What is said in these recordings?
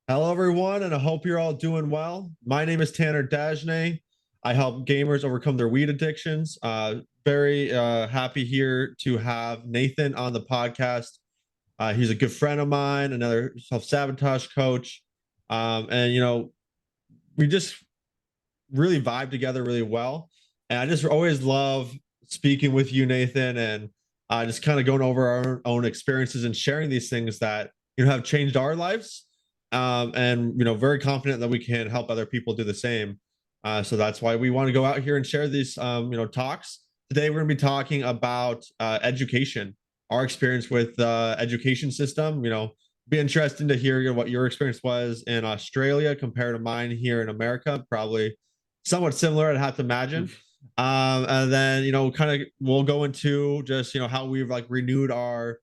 Hello, everyone, and I hope you're all doing well. My name is Tanner Dagenais. I help gamers overcome their weed addictions. Very happy here to have Nathan on the podcast. He's a good friend of mine, another self-sabotage coach. And we just really vibe together really well. And I just always love speaking with you, Nathan, and just kind of going over our own experiences and sharing these things that have changed our lives. And very confident that we can help other people do the same. So that's why we want to go out here and share these talks. Today we're going to be talking about education, our experience with the education system. Be interesting to hear what your experience was in Australia compared to mine here in America. Probably somewhat similar, I'd have to imagine. And then kind of we'll go into just how we've like renewed our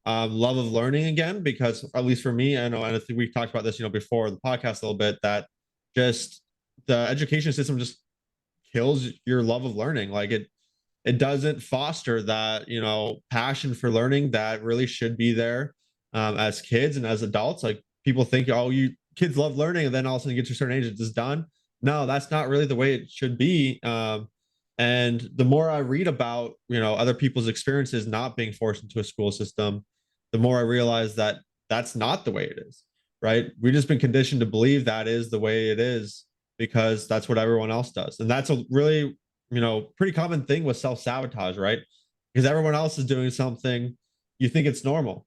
love of learning again, because at least for me, I know, and I think we talked about this before the podcast a little bit, that just the education system just kills your love of learning. Like it doesn't foster that passion for learning that really should be there as kids and as adults. Like people think, oh, you kids love learning, and then all of a sudden you get to a certain age, it's just done. No, that's not really the way it should be. And the more I read about other people's experiences not being forced into a school system, the more I realize that that's not the way it is. Right? We've just been conditioned to believe that is the way it is because that's what everyone else does, and that's a really pretty common thing with self-sabotage, right? Because everyone else is doing something, you think it's normal,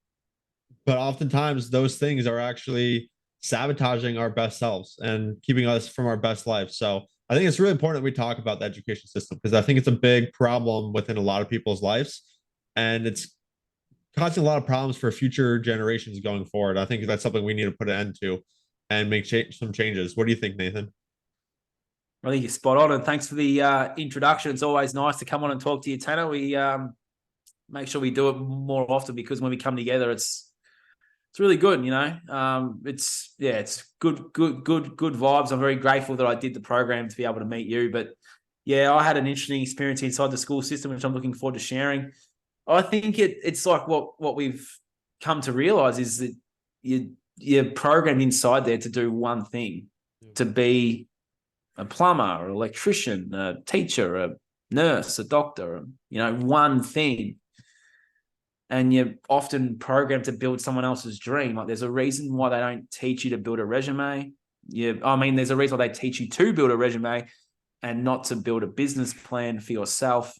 but oftentimes those things are actually sabotaging our best selves and keeping us from our best life. So I think it's really important that we talk about the education system, because I think it's a big problem within a lot of people's lives, and it's causing a lot of problems for future generations going forward. I think that's something we need to put an end to and make some changes. What do you think, Nathan? I think you're spot on, and thanks for the introduction. It's always nice to come on and talk to you, Tanner. We make sure we do it more often, because when we come together, it's really good. It's good vibes. I'm very grateful that I did the program to be able to meet you. But yeah, I had an interesting experience inside the school system, which I'm looking forward to sharing. I think it's like what we've come to realize is that you're programmed inside there to do one thing, to be a plumber, an electrician, a teacher, a nurse, a doctor, one thing. And you're often programmed to build someone else's dream. Like there's a reason why they don't teach you to build a resume. There's a reason why they teach you to build a resume and not to build a business plan for yourself.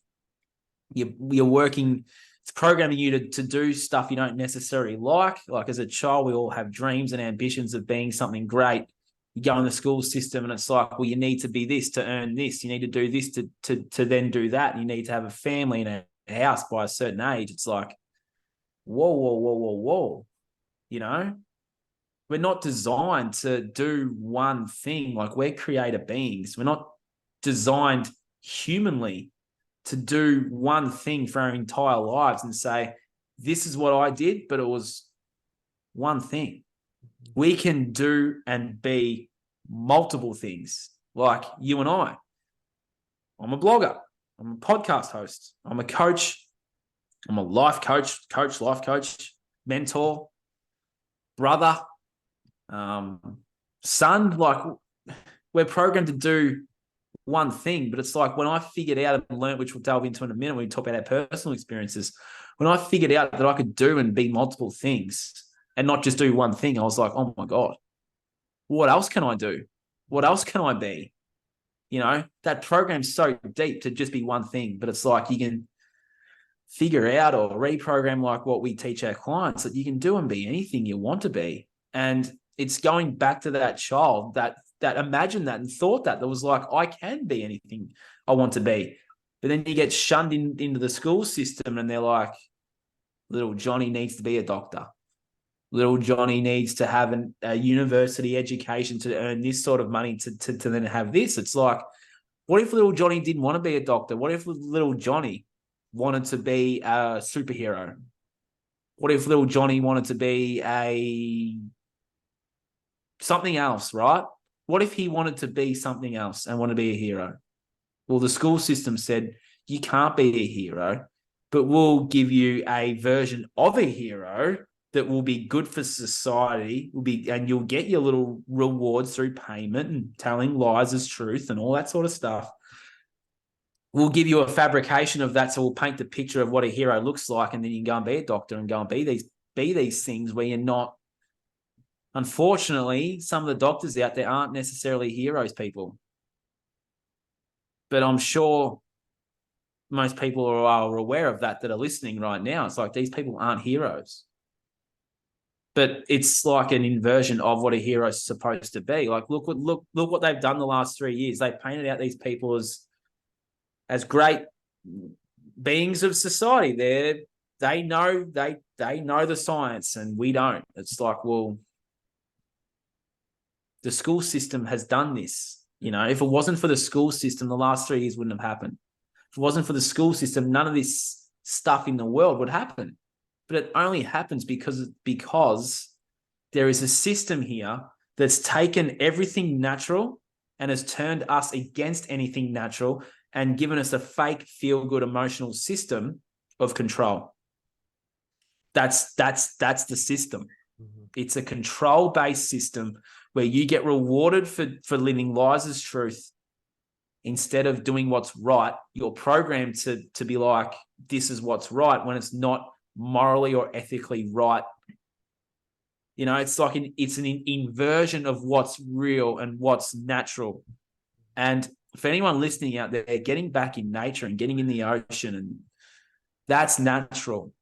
You're working, it's programming you to do stuff you don't necessarily like. Like as a child, we all have dreams and ambitions of being something great. You go in the school system and it's like, well, you need to be this to earn this. You need to do this to then do that. You need to have a family and a house by a certain age. It's like, whoa. We're not designed to do one thing. Like we're creative beings. We're not designed humanly to do one thing for our entire lives and say, this is what I did, but it was one thing. We can do and be multiple things, like you and I. I'm a blogger. I'm a podcast host. I'm a coach. I'm a life coach, life coach, mentor, brother, son. Like we're programmed to do one thing, but it's like when I figured out and learned, which we'll delve into in a minute when we talk about our personal experiences, when I figured out that I could do and be multiple things and not just do one thing, I was like, oh my God, what else can I do? What else can I be? That program's so deep to just be one thing, but it's like you can figure out or reprogram, like what we teach our clients, that you can do and be anything you want to be. And it's going back to that child that imagined that and thought that was like, I can be anything I want to be. But then you get shunned into the school system and they're like, little Johnny needs to be a doctor. Little Johnny needs to have a university education to earn this sort of money to then have this. It's like, what if little Johnny didn't want to be a doctor? What if little Johnny wanted to be a superhero? What if little Johnny wanted to be something else, right? What if he wanted to be something else and want to be a hero? Well, the school system said, you can't be a hero, but we'll give you a version of a hero that will be good for society, and you'll get your little rewards through payment and telling lies as truth and all that sort of stuff. We'll give you a fabrication of that, so we'll paint the picture of what a hero looks like, and then you can go and be a doctor and go and be these things where you're not. Unfortunately, some of the doctors out there aren't necessarily heroes, people. But I'm sure most people are aware of that are listening right now. It's like these people aren't heroes. But it's like an inversion of what a hero is supposed to be. Like, look what they've done the last 3 years. They painted out these people as great beings of society. They know the science, and we don't. It's like, well, the school system has done this. If it wasn't for the school system, the last 3 years wouldn't have happened. If it wasn't for the school system, none of this stuff in the world would happen. But it only happens because there is a system here that's taken everything natural and has turned us against anything natural and given us a fake feel-good emotional system of control. That's the system. Mm-hmm. It's a control-based system where you get rewarded for living lies as truth instead of doing what's right. You're programmed to be like, this is what's right, when it's not morally or ethically right. It's like it's an inversion of what's real and what's natural. And for anyone listening out there, getting back in nature and getting in the ocean, and that's natural.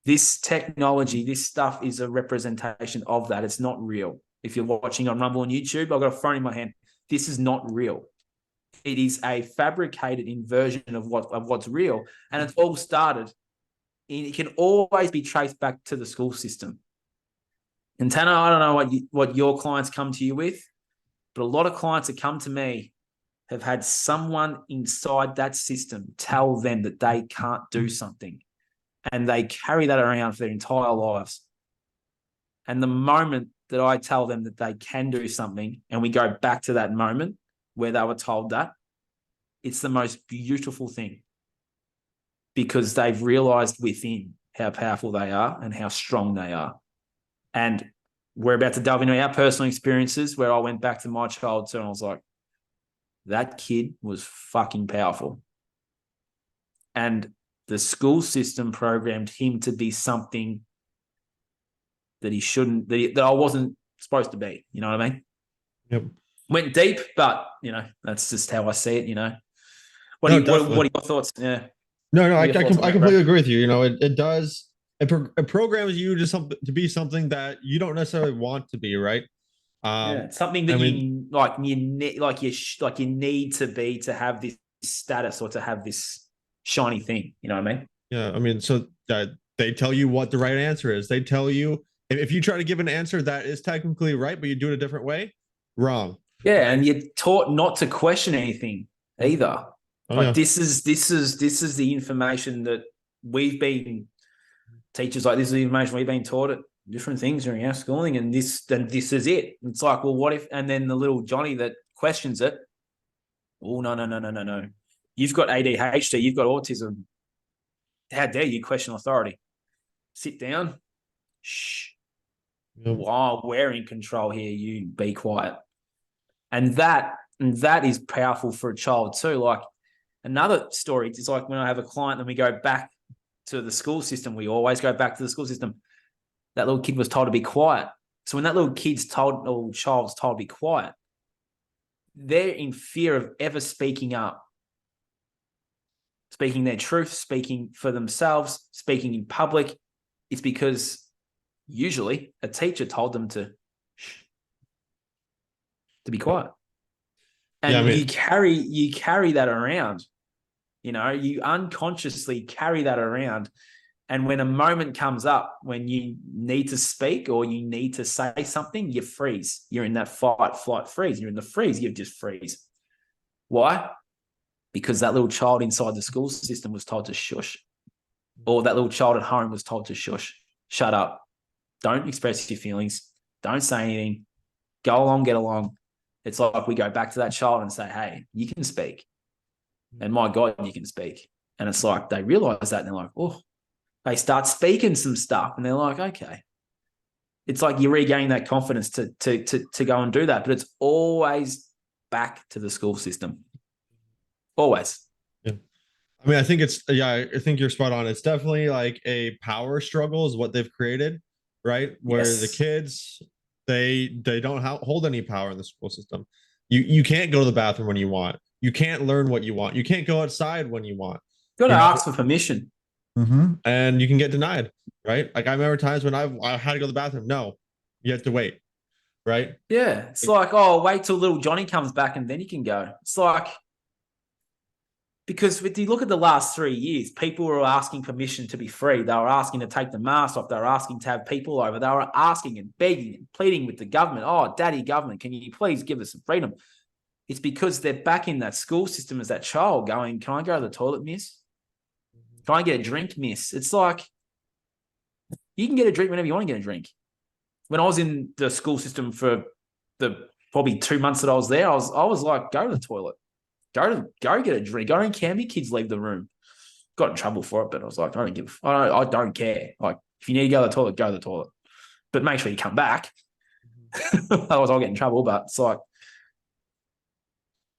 This technology, this stuff is a representation of that. It's not real. If you're watching on Rumble and YouTube, I've got a phone in my hand. This is not real. It is a fabricated inversion of what's real. And it's all started. It can always be traced back to the school system. And Tanner, I don't know what your clients come to you with, but a lot of clients that come to me have had someone inside that system tell them that they can't do something. And they carry that around for their entire lives. And the moment that I tell them that they can do something, and we go back to that moment where they were told that, it's the most beautiful thing, because they've realized within how powerful they are and how strong they are. And we're about to delve into our personal experiences where I went back to my childhood and I was like, that kid was fucking powerful. And the school system programmed him to be something that he shouldn't, that I wasn't supposed to be. You know what I mean? Yep. Went deep, but that's just how I see it. What are your thoughts? Yeah. No, I completely agree with you. It does. It programs you to be something that you don't necessarily want to be, right? Something that you need to be to have this status or to have this shiny thing. You know what I mean? Yeah, so they tell you what the right answer is. They tell you if you try to give an answer that is technically right, but you do it a different way, wrong. Yeah, and you're taught not to question anything either. This is the information that we've been teachers like. This is the information we've been taught at different things during our schooling, and this is it. It's like, well, what if? And then the little Johnny that questions it. Oh, no. You've got ADHD. You've got autism. How dare you question authority? Sit down. Shh. Yep. While we're in control here, you be quiet. And that is powerful for a child too. Like, another story is like when I have a client and we go back to the school system, we always go back to the school system. That little kid was told to be quiet. So when that little child's told to be quiet, they're in fear of ever speaking up, speaking their truth, speaking for themselves, speaking in public. It's because usually a teacher told them to be quiet. And you carry that around. You unconsciously carry that around. And when a moment comes up when you need to speak or you need to say something, you freeze. You're in that fight, flight, freeze. You're in the freeze. You just freeze. Why? Because that little child inside the school system was told to shush. Or that little child at home was told to shush. Shut up. Don't express your feelings. Don't say anything. Go along, get along. It's like we go back to that child and say, hey, you can speak. And my God, you can speak. And it's like they realize that and they're like, oh, they start speaking some stuff and they're like, okay, it's like you regain that confidence to go and do that. But it's always back to the school system. Always. Yeah. I mean, I think I think you're spot on. It's definitely like a power struggle is what they've created, right? Where the Yes. kids, they don't hold any power in the school system. You can't go to the bathroom when you want. You can't learn what you want. You can't go outside when you want. Got to You know, ask for permission. and you can get denied, right? Like I remember times when I had to go to the bathroom. No, you have to wait, right? Yeah. It's like, oh, wait till little Johnny comes back and then you can go. It's like, because if you look at the last 3 years, people were asking permission to be free. They were asking to take the mask off. They were asking to have people over. They were asking and begging and pleading with the government. Oh, daddy government, can you please give us some freedom? It's because they're back in that school system as that child going, can I go to the toilet, miss? Can I get a drink, miss? It's like, you can get a drink whenever you want to get a drink. When I was in the school system for the probably 2 months that I was there, I was like, go to the toilet. Go get a drink. I don't care how many kids leave the room. Got in trouble for it, but I was like, I don't care. Like, if you need to go to the toilet, go to the toilet. But make sure you come back. Otherwise I'll get in trouble. But it's like,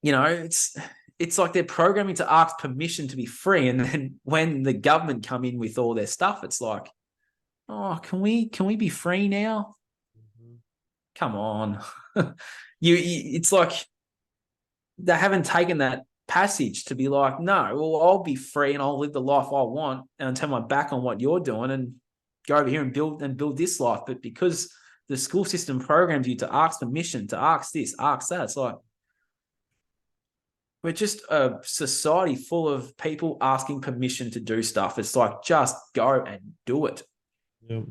it's like they're programming to ask permission to be free. And then when the government come in with all their stuff, it's like, oh, can we be free now? Come on. It's like they haven't taken that passage to be like, no, well, I'll be free and I'll live the life I want and turn my back on what you're doing and go over here and build this life. But because the school system programs you to ask permission, to ask this, ask that, it's like we're just a society full of people asking permission to do stuff. It's like, just go and do it. Yeah.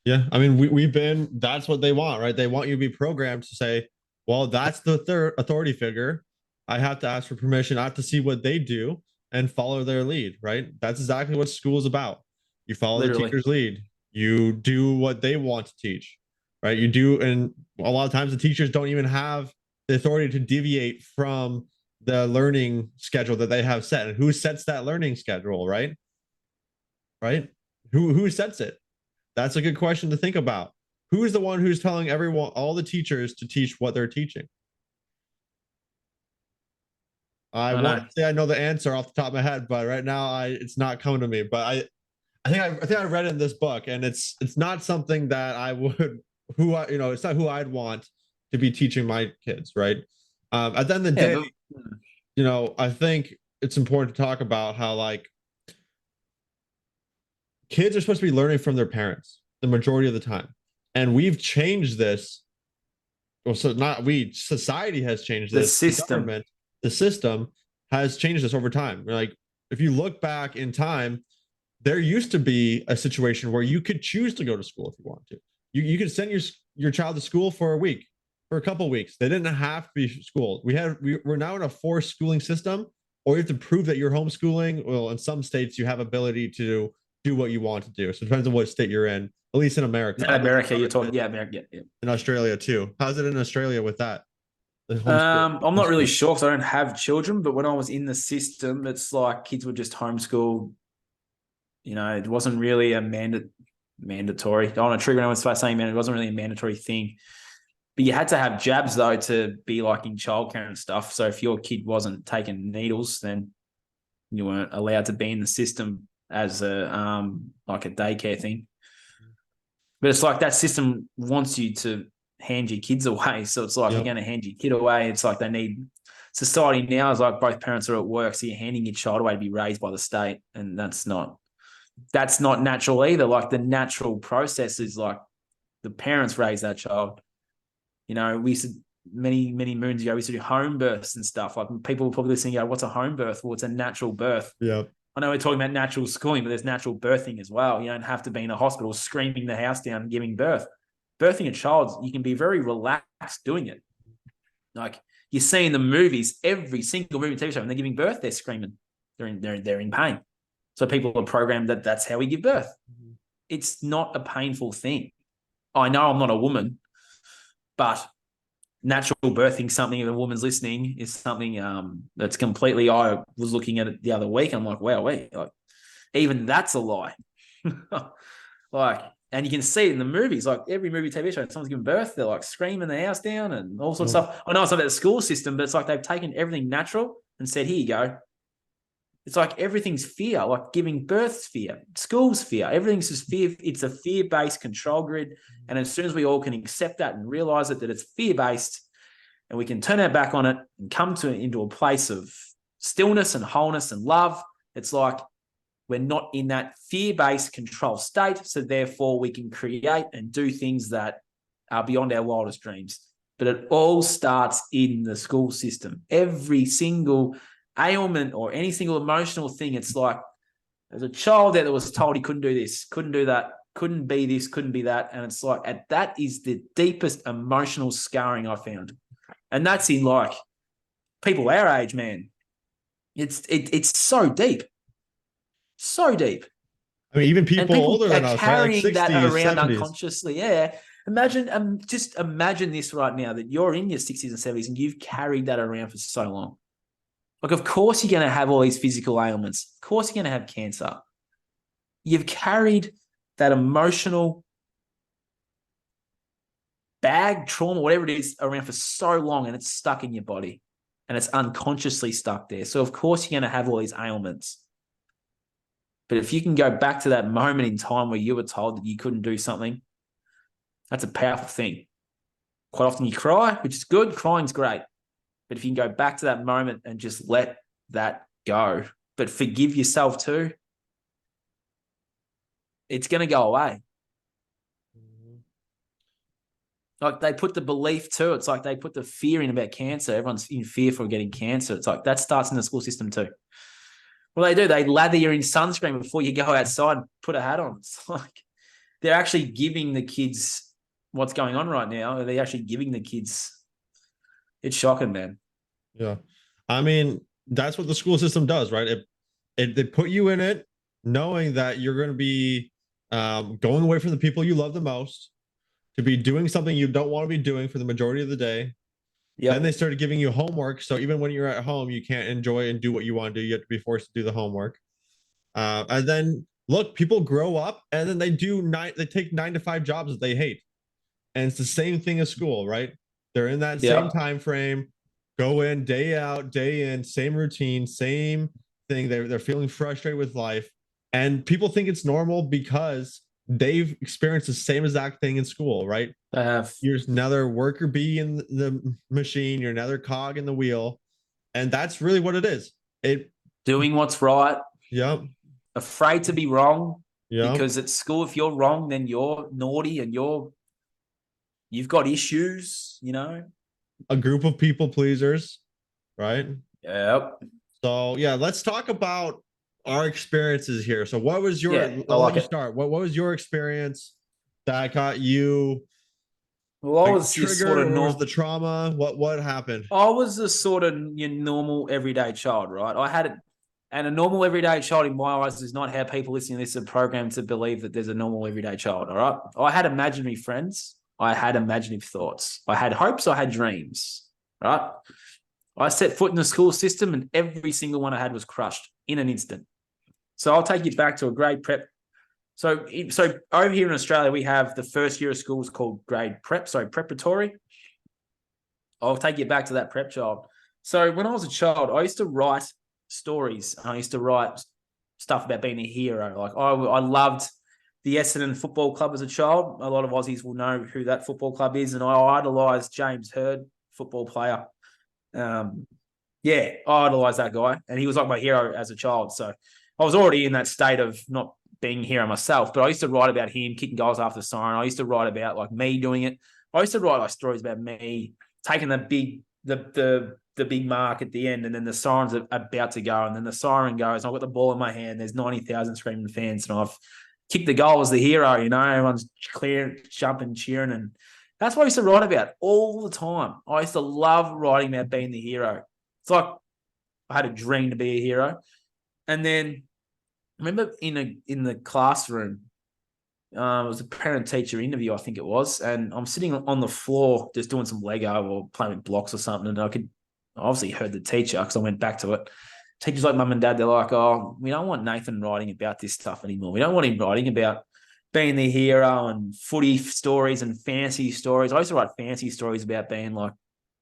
Yeah. I mean, that's what they want, right? They want you to be programmed to say, well, that's the third authority figure. I have to ask for permission. I have to see what they do and follow their lead, right? That's exactly what school is about. You follow the Literally. teacher's lead. You do what they want to teach, right? You do, and a lot of times the teachers don't even have the authority to deviate from the learning schedule that they have set. And who sets that learning schedule, right? Right? Who sets it? That's a good question to think about. Who is the one who's telling everyone, all the teachers, to teach what they're teaching? I want to say I know the answer off the top of my head, but right now it's not coming to me. But I think I read it in this book, and it's not something that I would it's not who I'd want to be teaching my kids, right? At the end of the day, I think it's important to talk about how like kids are supposed to be learning from their parents the majority of the time, and we've changed this. Well, so not we, society has changed this. The system has changed this over time. Like, if you look back in time, there used to be a situation where you could choose to go to school if you want to. You could send your child to school for a week, for a couple of weeks. They didn't have to be schooled. We're now in a forced schooling system, or you have to prove that you're homeschooling. Well, in some states, you have ability to do what you want to do. So it depends on what state you're in. At least in America. America, you're talking, yeah, America, yeah. In Australia too. How's it in Australia with that? I'm not really sure because I don't have children, but when I was in the system, it's like kids were just homeschooled. It wasn't really a mandatory. I don't want to trigger anyone by saying, man, it wasn't really a mandatory thing. But you had to have jabs though to be like in childcare and stuff. So if your kid wasn't taking needles, then you weren't allowed to be in the system as a like a daycare thing. But it's like that system wants you to hand your kids away. So it's like you're going to hand your kid away. It's like they need society now is like both parents are at work. So you're handing your child away to be raised by the state. And that's not natural either. Like the natural process is like the parents raise that child. We used to, many, many moons ago, we used to do home births and stuff. Like people were probably listening, what's a home birth? Well, it's a natural birth. Yeah. I know we're talking about natural schooling, but there's natural birthing as well. You don't have to be in a hospital screaming the house down and giving birth. Birthing a child, you can be very relaxed doing it. Like you see in the movies, every single movie TV show, when they're giving birth, they're screaming. They're in pain. So people are programmed that that's how we give birth. It's not a painful thing. I know I'm not a woman, but natural birthing, something if a woman's listening, is something that's completely. I was looking at it the other week. And I'm like, wow, wait, like, even that's a lie. Like And you can see it in the movies, like every movie, TV show, someone's giving birth, they're like screaming the house down and all sorts of stuff. I know it's not about the school system, but it's like they've taken everything natural and said, here you go. It's like everything's fear, like giving birth's fear, school's fear, everything's just fear. It's a fear-based control grid. And as soon as we all can accept that and realize it, that it's fear-based, and we can turn our back on it and come into a place of stillness and wholeness and love, it's like we're not in that fear-based control state. So therefore we can create and do things that are beyond our wildest dreams. But it all starts in the school system. Every single ailment or any single emotional thing, it's like there's a child there that was told he couldn't do this, couldn't do that, couldn't be this, couldn't be that. And it's like that is the deepest emotional scarring I found. And that's in like people our age, man. It's so deep. So deep. I mean, even people older than us, right? Like 60s, that around 70s. unconsciously. Yeah. Imagine, just imagine this right now, that you're in your 60s and 70s and you've carried that around for so long. Like, of course you're going to have all these physical ailments. Of course you're going to have cancer. You've carried that emotional bag, trauma, whatever it is, around for so long, and it's stuck in your body and it's unconsciously stuck there. So of course you're going to have all these ailments. But if you can go back to that moment in time where you were told that you couldn't do something, that's a powerful thing. Quite often you cry, which is good. Crying's great. But if you can go back to that moment and just let that go, but forgive yourself too, it's going to go away. Like they put the belief too. It's like they put the fear in about cancer. Everyone's in fear for getting cancer. It's like that starts in the school system too. Well, they do. They lather you in sunscreen before you go outside and put a hat on. It's like they're actually giving the kids what's going on right now. They're actually giving the kids. It's shocking, man. Yeah. I mean, that's what the school system does, right? They put you in it knowing that you're going to be going away from the people you love the most, to be doing something you don't want to be doing for the majority of the day. Yep. Then they started giving you homework. So even when you're at home, you can't enjoy and do what you want to do. You have to be forced to do the homework. And then look, people grow up and then they take 9 to 5 jobs that they hate. And it's the same thing as school, right? They're in that same time frame, go in day out, day in, same routine, same thing. They're feeling frustrated with life. And people think it's normal because they've experienced the same exact thing in school, right? They have. You're another worker bee in the machine. You're another cog in the wheel. And that's really what it is. Doing what's right. Yep. Afraid to be wrong. Yep. Because at school, if you're wrong, then you're naughty and you've got issues, you know? A group of people pleasers, right? Yep. So yeah, let's talk about our experiences here. So what was your start? What was your experience that got you? Well, I was triggered, sort of was the trauma? What happened? I was a sort of normal everyday child, right? I had it, and a normal everyday child in my eyes is not how people listening to this are programmed to believe that there's a normal everyday child. All right. I had imaginary friends. I had imaginative thoughts. I had hopes. I had dreams. Right. I set foot in the school system, and every single one I had was crushed in an instant. So I'll take you back to a grade prep. So over here in Australia, we have the first year of school is called grade prep, preparatory. I'll take you back to that prep child. So when I was a child, I used to write stories. I used to write stuff about being a hero. Like I loved the Essendon Football Club as a child. A lot of Aussies will know who that football club is. And I idolized James Hird, football player. I idolized that guy. And he was like my hero as a child. So I was already in that state of not being a hero myself, but I used to write about him kicking goals after the siren. I used to write about like me doing it. I used to write like stories about me taking the big mark at the end, and then the siren's about to go, and then the siren goes, I've got the ball in my hand, there's 90,000 screaming fans, and I've kicked the goal as the hero, you know, everyone's clear, jumping, cheering, and that's what I used to write about all the time. I used to love writing about being the hero. It's like I had a dream to be a hero. And then I remember in the classroom, it was a parent-teacher interview, I think it was, and I'm sitting on the floor just doing some Lego or playing with blocks or something, and I obviously heard the teacher because I went back to it. Teachers like mum and dad, they're like, oh, we don't want Nathan writing about this stuff anymore. We don't want him writing about being the hero and footy stories and fantasy stories. I used to write fantasy stories about being like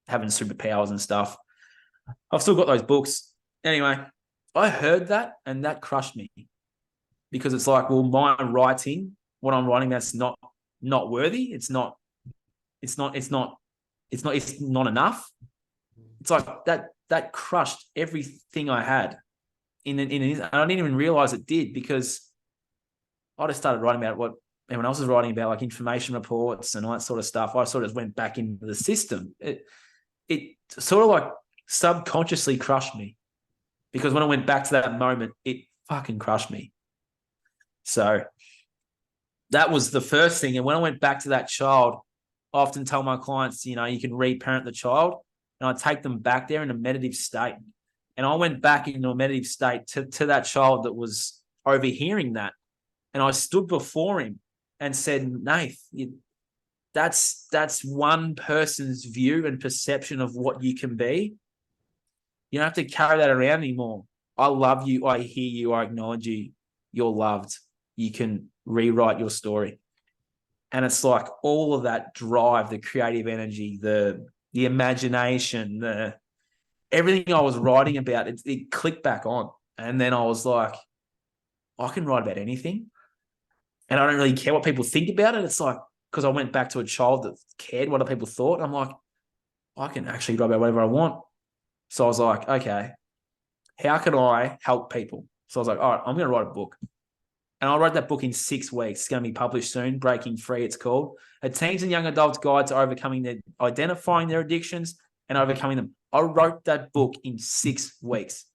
having superpowers and stuff. I've still got those books. Anyway, I heard that and that crushed me because it's like, well, my writing, what I'm writing, that's not worthy. It's not enough. It's like that crushed everything I had and I didn't even realize it did because I just started writing about what everyone else was writing about, like information reports and all that sort of stuff. I sort of went back into the system. It sort of like subconsciously crushed me because when I went back to that moment, it fucking crushed me. So that was the first thing. And when I went back to that child, I often tell my clients, you can reparent the child, and I take them back there in a meditative state. And I went back into a meditative state to that child that was overhearing that. And I stood before him and said, Nath, that's one person's view and perception of what you can be. You don't have to carry that around anymore. I love you. I hear you. I acknowledge you. You're loved. You can rewrite your story. And it's like all of that drive, the creative energy, the imagination, everything I was writing about, it clicked back on. And then I was like, I can write about anything. And I don't really care what people think about it. It's like, because I went back to a child that cared what other people thought. I'm like, I can actually write about whatever I want. So I was like, okay, how can I help people? So I was like, all right, I'm going to write a book. And I wrote that book in 6 weeks. It's going to be published soon. Breaking Free, it's called. A Teens and Young Adults Guide to Identifying their addictions and overcoming them. I wrote that book in 6 weeks.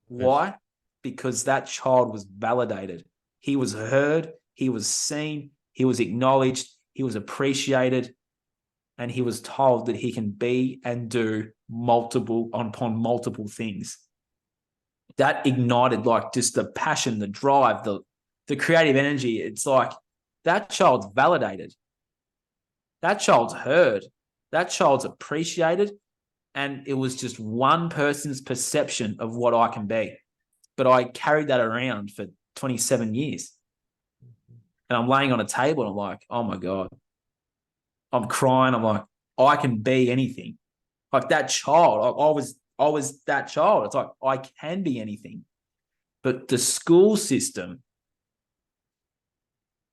Why? Because that child was validated. He was heard. He was seen. He was acknowledged. He was appreciated. And he was told that he can be and do upon multiple things. That ignited like just the passion, the drive, the creative energy. It's like that child's validated. That child's heard. That child's appreciated. And it was just one person's perception of what I can be. But I carried that around for 27 years. And I'm laying on a table and I'm like, oh my God. I'm crying. I'm like, I can be anything. Like that child, I was that child. It's like, I can be anything. But the school system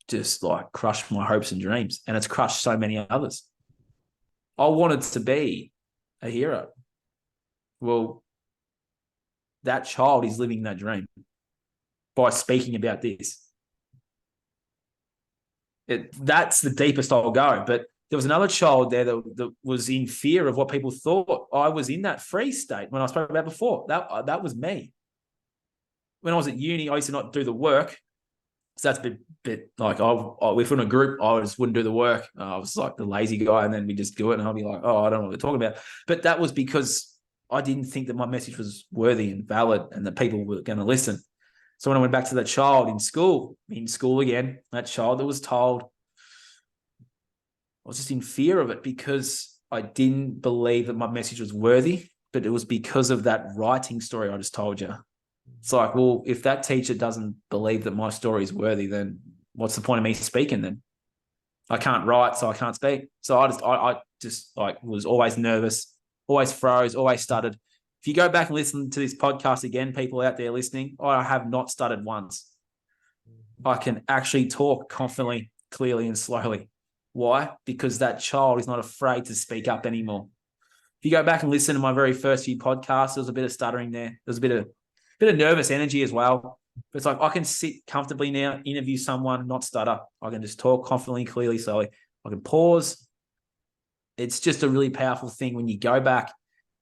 just like crushed my hopes and dreams. And it's crushed so many others. I wanted to be a hero. Well, that child is living that dream by speaking about this. That's the deepest I'll go. But there was another child there that was in fear of what people thought. I was in that free state when I spoke about before. That was me. When I was at uni, I used to not do the work. So that's a bit like, if we're in a group, I just wouldn't do the work. I was like the lazy guy, and then we just do it. And I'll be like, oh, I don't know what they're talking about. But that was because I didn't think that my message was worthy and valid and that people were going to listen. So when I went back to that child in school again, that child that was told, I was just in fear of it because I didn't believe that my message was worthy, but it was because of that writing story I just told you. It's like, well, if that teacher doesn't believe that my story is worthy, then what's the point of me speaking then? I can't write, so I can't speak. So I just like was always nervous, always froze, always stuttered. If you go back and listen to this podcast again, people out there listening, I have not stuttered once. I can actually talk confidently, clearly, and slowly. Why? Because that child is not afraid to speak up anymore. If you go back and listen to my very first few podcasts, there was a bit of stuttering there. There's a bit of nervous energy as well. But it's like I can sit comfortably now, interview someone, not stutter. I can just talk confidently, clearly, slowly. I can pause. It's just a really powerful thing when you go back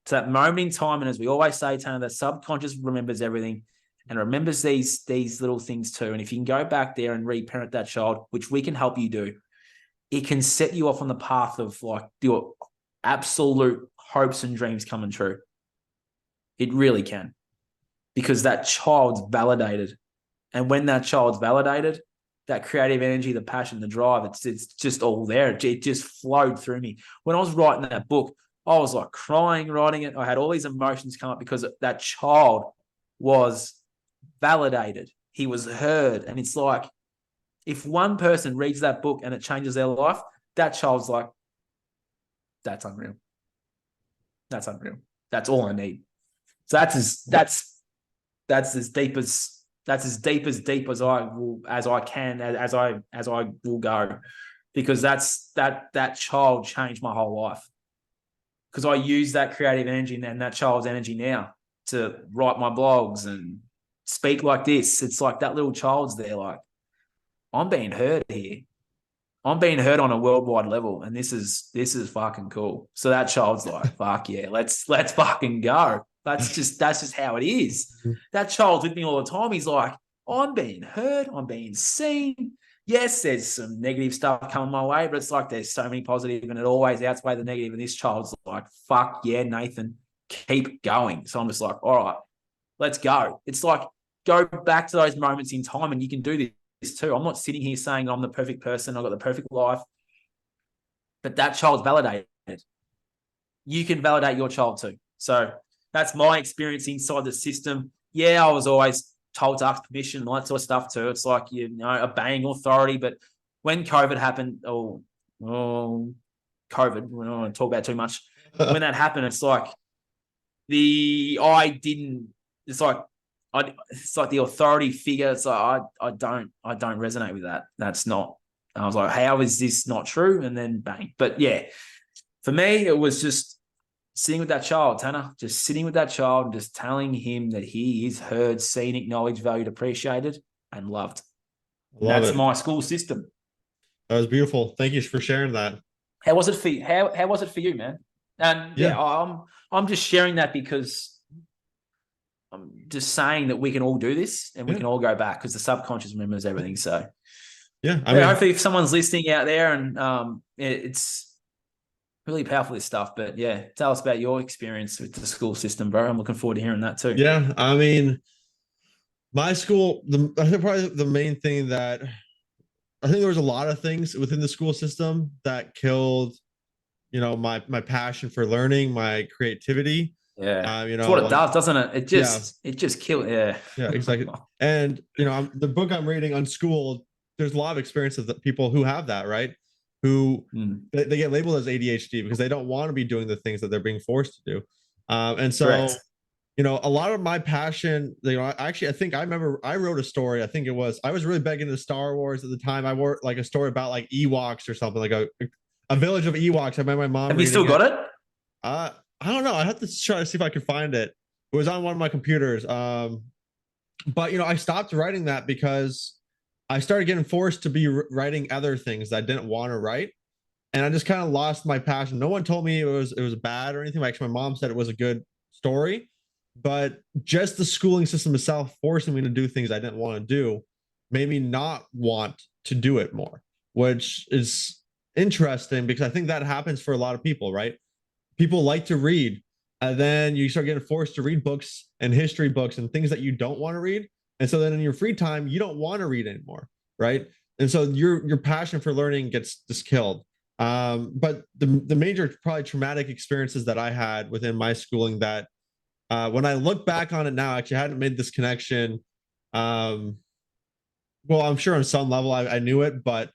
to that moment in time. And as we always say, Tanner, that subconscious remembers everything and remembers these little things too. And if you can go back there and reparent that child, which we can help you do, it can set you off on the path of like your absolute hopes and dreams coming true. It really can. Because that child's validated. And when that child's validated, that creative energy, the passion, the drive, it's just all there. It just flowed through me. When I was writing that book, I was like crying, writing it. I had all these emotions come up because that child was validated. He was heard. And it's like, If one person reads that book and it changes their life, that child's like, that's unreal. That's unreal. That's all I need. So that's as deep as I can as I will go, because that child changed my whole life, because I use that creative energy and that child's energy now to write my blogs and speak like this. It's like that little child's there, like, I'm being heard here. I'm being heard on a worldwide level, and this is fucking cool. So that child's like, fuck yeah, let's fucking go. That's just how it is. That child's with me all the time. He's like, I'm being heard, I'm being seen. Yes, there's some negative stuff coming my way, but it's like there's so many positive, and it always outweighs the negative. And this child's like, fuck yeah, Nathan, keep going. So I'm just like, all right, let's go. It's like, go back to those moments in time, and you can do this too. I'm not sitting here saying I'm the perfect person, I've got the perfect life, but that child's validated. You can validate your child too. So that's my experience inside the system. Yeah, I was always told to ask permission and all that sort of stuff too. It's like, obeying authority. But when COVID happened, COVID, we don't want to talk about it too much. When that happened, it's like it's like the authority figure. It's like, I don't resonate with that. That's not, I was like, how is this not true? And then bang. But yeah, for me, it was just sitting with that child, Tanner, just sitting with that child and just telling him that he is heard, seen, acknowledged, valued, appreciated, and loved. That's my school system. That was beautiful. Thank you for sharing that. How was it for you? How was it for you, man? And yeah, I'm just sharing that because I'm just saying that we can all do this and we can all go back, because the subconscious remembers everything. So yeah, I mean, hopefully if someone's listening out there, and it's really powerful, this stuff. But yeah, tell us about your experience with the school system, bro. I'm looking forward to hearing that too. Yeah, I mean, my school, I think probably the main thing that I think there was a lot of things within the school system that killed, my passion for learning, my creativity. Yeah, it's what it does, doesn't it? It just kills. Yeah, yeah, exactly. And the book I'm reading, Unschooled, there's a lot of experience of the people who have that, right? Who they get labeled as ADHD because they don't want to be doing the things that they're being forced to do. And so, correct. A lot of my passion, I think I remember I wrote a story. I think it was, I was really big into Star Wars at the time. I wrote like a story about like Ewoks or something, like a village of Ewoks. I met my mom. Have you still got it? I don't know. I have to try to see if I could find it. It was on one of my computers. But I stopped writing that because I started getting forced to be writing other things that I didn't want to write, and I just kind of lost my passion. No one told me it was bad or anything. Actually, my mom said it was a good story, but just the schooling system itself forcing me to do things I didn't want to do made me not want to do it more, which is interesting because I think that happens for a lot of people, right? People like to read, and then you start getting forced to read books and history books and things that you don't want to read. And so then in your free time, you don't want to read anymore, right? And so your passion for learning gets just killed. But the major probably traumatic experiences that I had within my schooling that when I look back on it now, actually I hadn't made this connection. Well, I'm sure on some level I knew it, but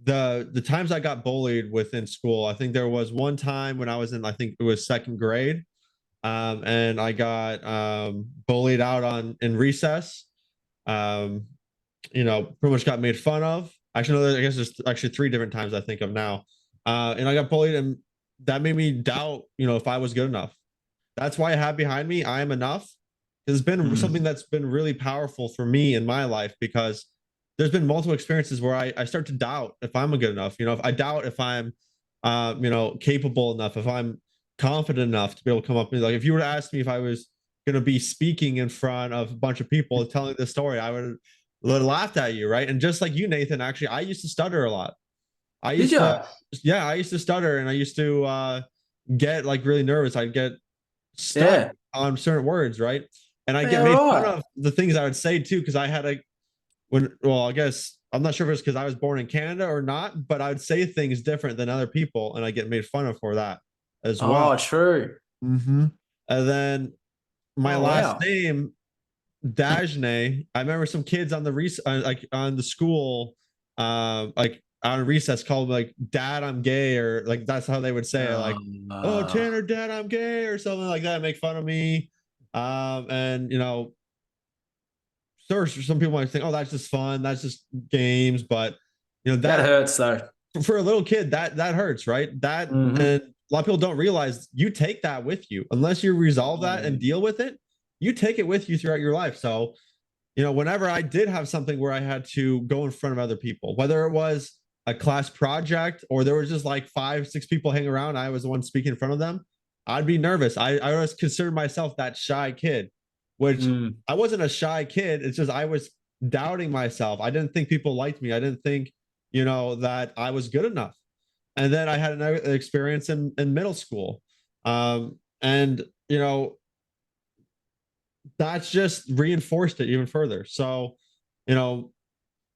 the times I got bullied within school, I think there was one time when I was in, I think it was second grade, and I got bullied out in recess. Pretty much got made fun of. Actually, no, I guess there's actually 3 different times I think of now. And I got bullied, and that made me doubt, if I was good enough. That's why I have behind me, I am enough. It's been something that's been really powerful for me in my life, because there's been multiple experiences where I start to doubt if I'm good enough. If I doubt if I'm, capable enough, if I'm confident enough to be able to come up and like, if you were to ask me if I was going to be speaking in front of a bunch of people telling this story, I would have laughed at you, right? And just like you, Nathan, actually, I used to stutter a lot. I used to stutter, and I used to get like really nervous. I'd get stuck on certain words, right? And I get made fun of the things I would say too, because I had I guess I'm not sure if it's because I was born in Canada or not, but I would say things different than other people, and I get made fun of for that as well. Oh, true. And then my last name, Dagenais. I remember some kids on the on the school like on recess called me like dad I'm gay, or like that's how they would say it, like, oh Uh, Tanner, dad I'm gay, or something like that, make fun of me. And you know, sure, some people might think, oh, that's just fun, that's just games, but you know that that hurts though. for a little kid, that hurts, right? That, Mm-hmm. and a lot of people don't realize you take that with you unless you resolve that and Mm. deal with it. You take it with you throughout your life. So, you know, whenever I did have something where I had to go in front of other people, whether it was a class project or there was just like 5, 6 people hanging around, I was the one speaking in front of them, I'd be nervous. I always considered myself that shy kid, which Mm. I wasn't a shy kid. It's just I was doubting myself. I didn't think people liked me. I didn't think, you know, that I was good enough. And then I had an experience in middle school. And, you know, that's just reinforced it even further. So, you know,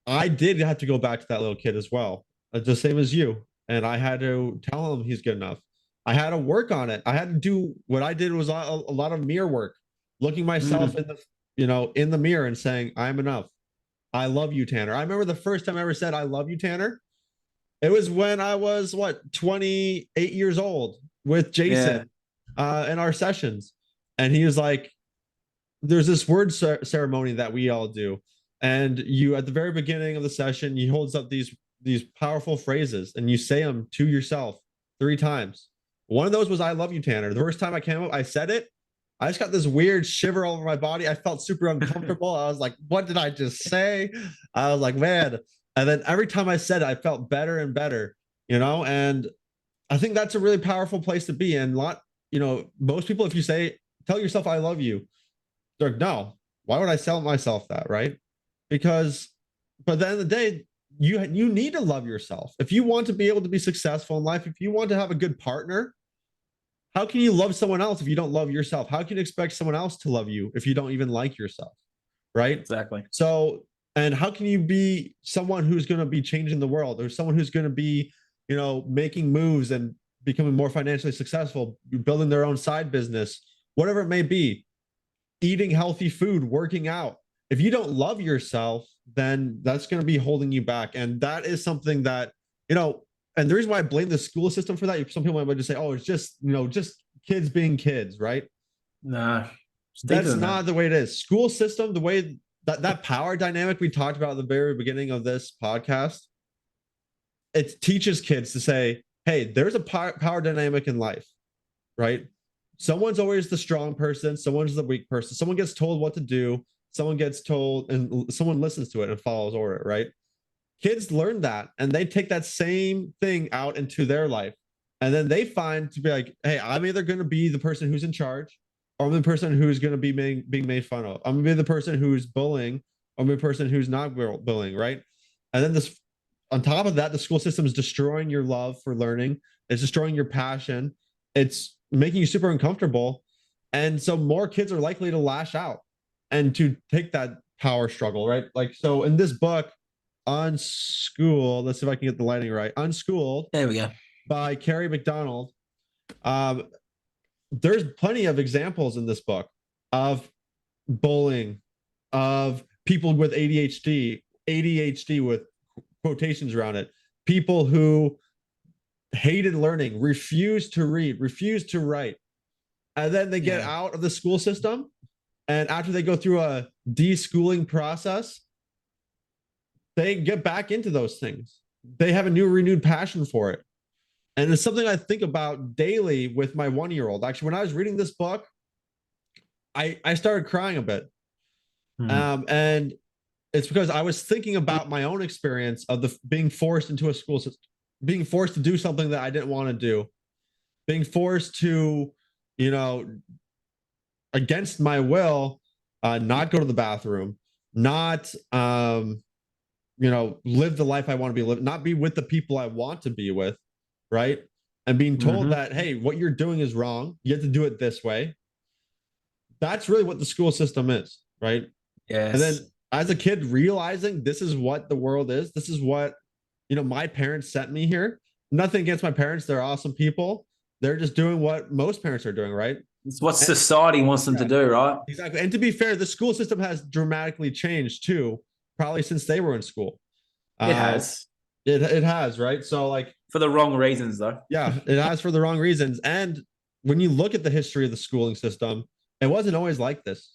I did have to go back to that little kid as well, the same as you. And I had to tell him he's good enough. I had to work on it. I had to do what I did was a lot of mirror work, looking myself Mm. in the, you know, in the mirror and saying, I'm enough. I love you, Tanner. I remember the first time I ever said, I love you, Tanner. It was when I was what, 28 years old with Yeah. Jason in our sessions. And he was like, there's this word ceremony that we all do, and you at the very beginning of the session he holds up these powerful phrases and you say them to yourself 3 times. One of those was I love you, Tanner. The first time I came up, I said it, I just got this weird shiver all over my body. I felt super uncomfortable. I was like, what did I just say? I was like, man. And then every time I said it, I felt better and better, you know. And I think that's a really powerful place to be. And a lot, you know, most people, if you say, tell yourself I love you, they're like, no, why would I sell myself that, right? Because, but at the end of the day, you need to love yourself. If you want to be able to be successful in life, if you want to have a good partner, how can you love someone else if you don't love yourself? How can you expect someone else to love you if you don't even like yourself, right? Exactly. So, and how can you be someone who's going to be changing the world, or someone who's going to be, you know, making moves and becoming more financially successful, building their own side business, whatever it may be, eating healthy food, working out? If you don't love yourself, then that's going to be holding you back. And that is something that, you know, and the reason why I blame the school system for that, some people might just say, oh, it's just, you know, just kids being kids, right? No, it's deeper That's than that. not the way it is. School system, the way that power dynamic we talked about at the very beginning of this podcast, it teaches kids to say, hey, there's a power dynamic in life, right? Someone's always the strong person, someone's the weak person. Someone gets told what to do, someone gets told, and someone listens to it and follows order, right? Kids learn that and they take that same thing out into their life. And then they find to be like, hey, I'm either going to be the person who's in charge, or I'm the person who's going to be being made fun of. I'm going to be the person who's bullying, or I'm the person who's not bullying, right? And then this, on top of that, the school system is destroying your love for learning. It's destroying your passion. It's making you super uncomfortable. And so more kids are likely to lash out and to take that power struggle, right? Like, so in this book, Unschooled, let's see if I can get the lighting right. Unschooled There we go. by Carrie McDonald. Um, there's plenty of examples in this book of bullying, of people with ADHD with quotations around it, people who hated learning, refused to read, refused to write. And then they get out of the school system. And after they go through a deschooling process, they get back into those things. They have a new renewed passion for it. And it's something I think about daily with my 1 year old. Actually, when I was reading this book, I started crying a bit. Hmm. And it's because I was thinking about my own experience of the being forced into a school system, being forced to do something that I didn't want to do, being forced to, you know, against my will, not go to the bathroom, not, you know, live the life I want to be living, not be with the people I want to be with, right? And being told Mm-hmm. that, hey, what you're doing is wrong. You have to do it this way. That's really what the school system is, right? And Yes. then as a kid, realizing this is what the world is, this is what, you know, my parents sent me here. Nothing against my parents. They're awesome people. They're just doing what most parents are doing, right? It's what And society wants them to yeah, do, right? exactly. And to be fair, the school system has dramatically changed too, probably since they were in school. It Uh, has. it has, right? So like, For the wrong reasons, though. yeah, it has for the wrong reasons. And when you look at the history of the schooling system, it wasn't always like this.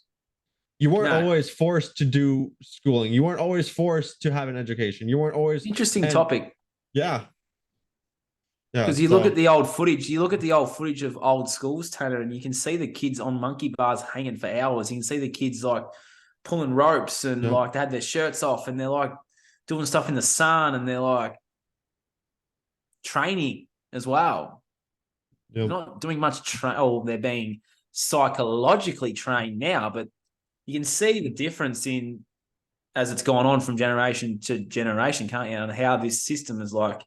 You weren't No. always forced to do schooling. You weren't always forced to have an education. You weren't always, Interesting and topic. yeah, yeah. Because you look at So the old footage, of old schools, Tanner, and you can see the kids on monkey bars hanging for hours. You can see the kids like pulling ropes and yeah, like they had their shirts off and they're like doing stuff in the sun and they're like training as well. yeah, Not doing much they're being psychologically trained now, but you can see the difference in as it's gone on from generation to generation, can't you? And how this system has like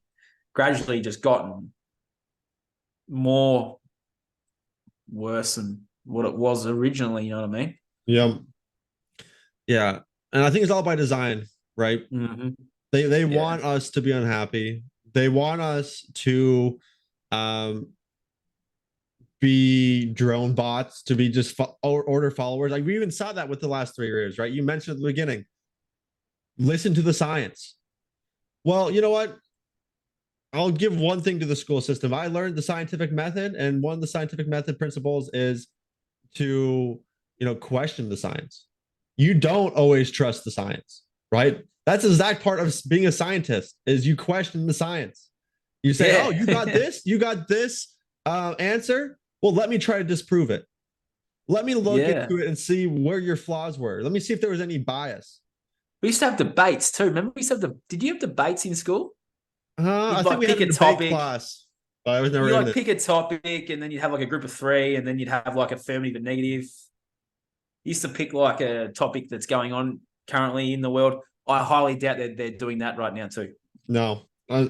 gradually just gotten more worse than what it was originally. You know what I mean? yeah, yeah. And I think it's all by design, right? Mm-hmm. They Yeah. want us to be unhappy. They want us to um be drone bots, to be just order followers. Like we even saw that with the last 3 years, right? You mentioned at the beginning, listen to the science. Well, you know what? I'll give one thing to the school system. I learned the scientific method, and one of the scientific method principles is to, question the science. You don't always trust the science, right? That's the exact part of being a scientist is you question the science. You say, "Oh, Yeah. you got this answer. Well, let me try to disprove it. Let me look Yeah. into it and see where your flaws were. Let me see if there was any bias." We used to have debates too. Remember, we used to have did you have debates in school? I You'd think like we had pick a a debate topic. class, but I was never You in like it. pick a topic, and then you'd have like a group of three, and then you'd have like affirmative and negative. You used to pick like a topic that's going on currently in the world. I highly doubt that they're doing that right now too, No, I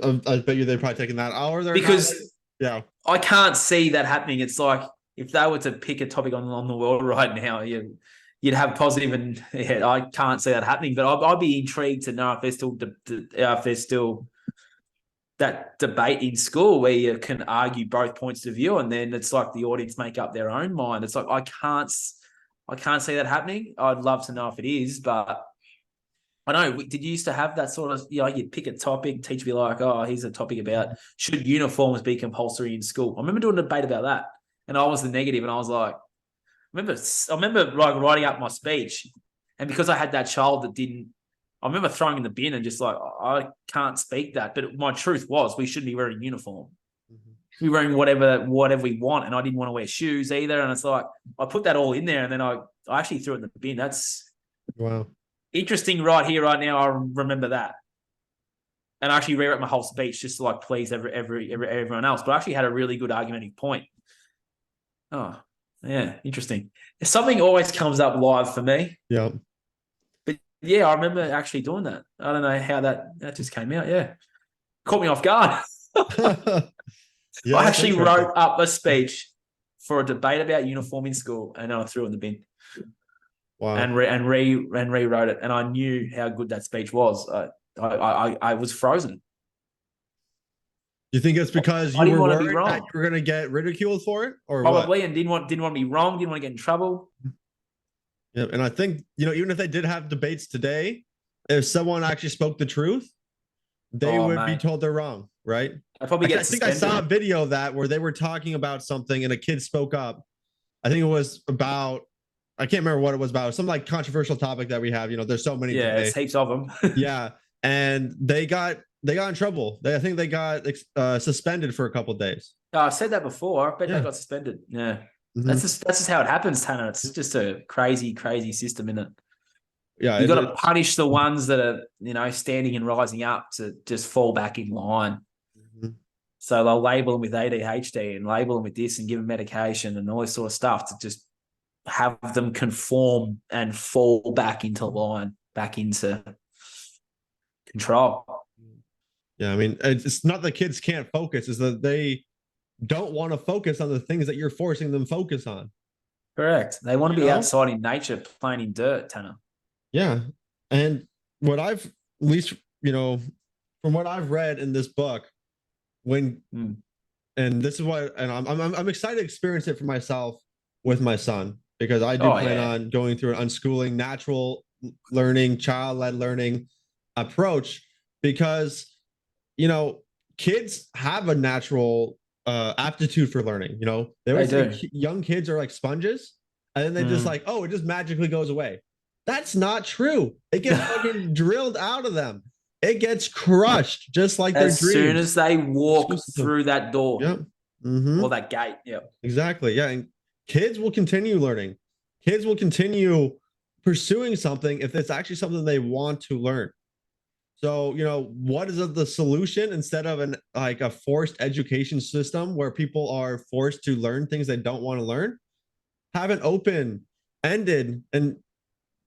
bet you they're probably taking that. Or they're not. because Yeah, I can't see that happening. It's like if they were to pick a topic on the world right now, you'd have positive and yeah, I can't see that happening. But I'd be intrigued to know if there's still that debate in school where you can argue both points of view, and then it's like the audience make up their own mind. It's like I can't see that happening. I'd love to know if it is, but I know. Did you used to have that sort of, you'd pick a topic, teacher be like, oh, here's a topic about should uniforms be compulsory in school? I remember doing a debate about that, and I was the negative, and I was like, I remember like writing up my speech, and because I had that child that didn't, I remember throwing in the bin and just like, I can't speak that. But my truth was, we shouldn't be wearing uniform. We wearing whatever we want, and I didn't want to wear shoes either. And it's like I put that all in there, and then I actually threw it in the bin. That's wow. interesting right here, right now. I remember that. And I actually rewrote my whole speech just to like please everyone else. But I actually had a really good argumentative point. Oh, yeah, interesting. Something always comes up live for me. Yeah. But yeah, I remember actually doing that. I don't know how that just came out. Yeah. Caught me off guard. Yeah, I that's actually interesting. wrote up a speech for a debate about uniform in school, and then I threw it in the bin Wow. and rewrote it. And I knew how good that speech was. I was frozen. You think it's because I you didn't were want to be worried that wrong, you were going to get ridiculed for it, or what? probably, and didn't want to be wrong. Didn't want to get in trouble. Yeah, and I think, even if they did have debates today, if someone actually spoke the truth, they Oh would be mate, told they're wrong, right? I probably Actually, get I think I saw a suspended. video of that where they were talking about something and a kid spoke up. I think it was about, I can't remember what it was about, some like controversial topic that we have. There's so many Yeah, today. it's heaps of them. Yeah, and they got in trouble. I think they got suspended for a couple of days. I said that before. I bet they Yeah. got suspended. Yeah, Mhm. that's just how it happens, Tanner. It's just a crazy system, isn't it? Yeah, You got to punish the ones that are, standing and rising up to just fall back in line. mhm. So they'll label them with ADHD and label them with this and give them medication and all this sort of stuff to just have them conform and fall back into line, back into control. Yeah, I mean, it's not that kids can't focus; it's that they don't want to focus on the things that you're forcing them to focus on. Correct. They want to You be know? outside in nature, playing in dirt, Tanner. Yeah, and what I've at least from what I've read in this book, when and this is what, and I'm excited to experience it for myself with my son, because I do Oh plan yeah. on going through an unschooling, natural learning, child-led learning approach. because, you know, kids have a natural aptitude for learning. You know, they They always say do. young kids are like sponges, and then they just Mm. like, oh, it just magically goes away. That's not true. It gets fucking drilled out of them. It gets crushed, just like their As soon dreams. as they The walk school system. through that door Yeah. Mm-hmm. or that gate, yeah. Exactly. Yeah. And kids will continue learning. Kids will continue pursuing something if it's actually something they want to learn. So, you know, what is the solution instead of an like a forced education system where people are forced to learn things they don't want to learn? Have an open ended, and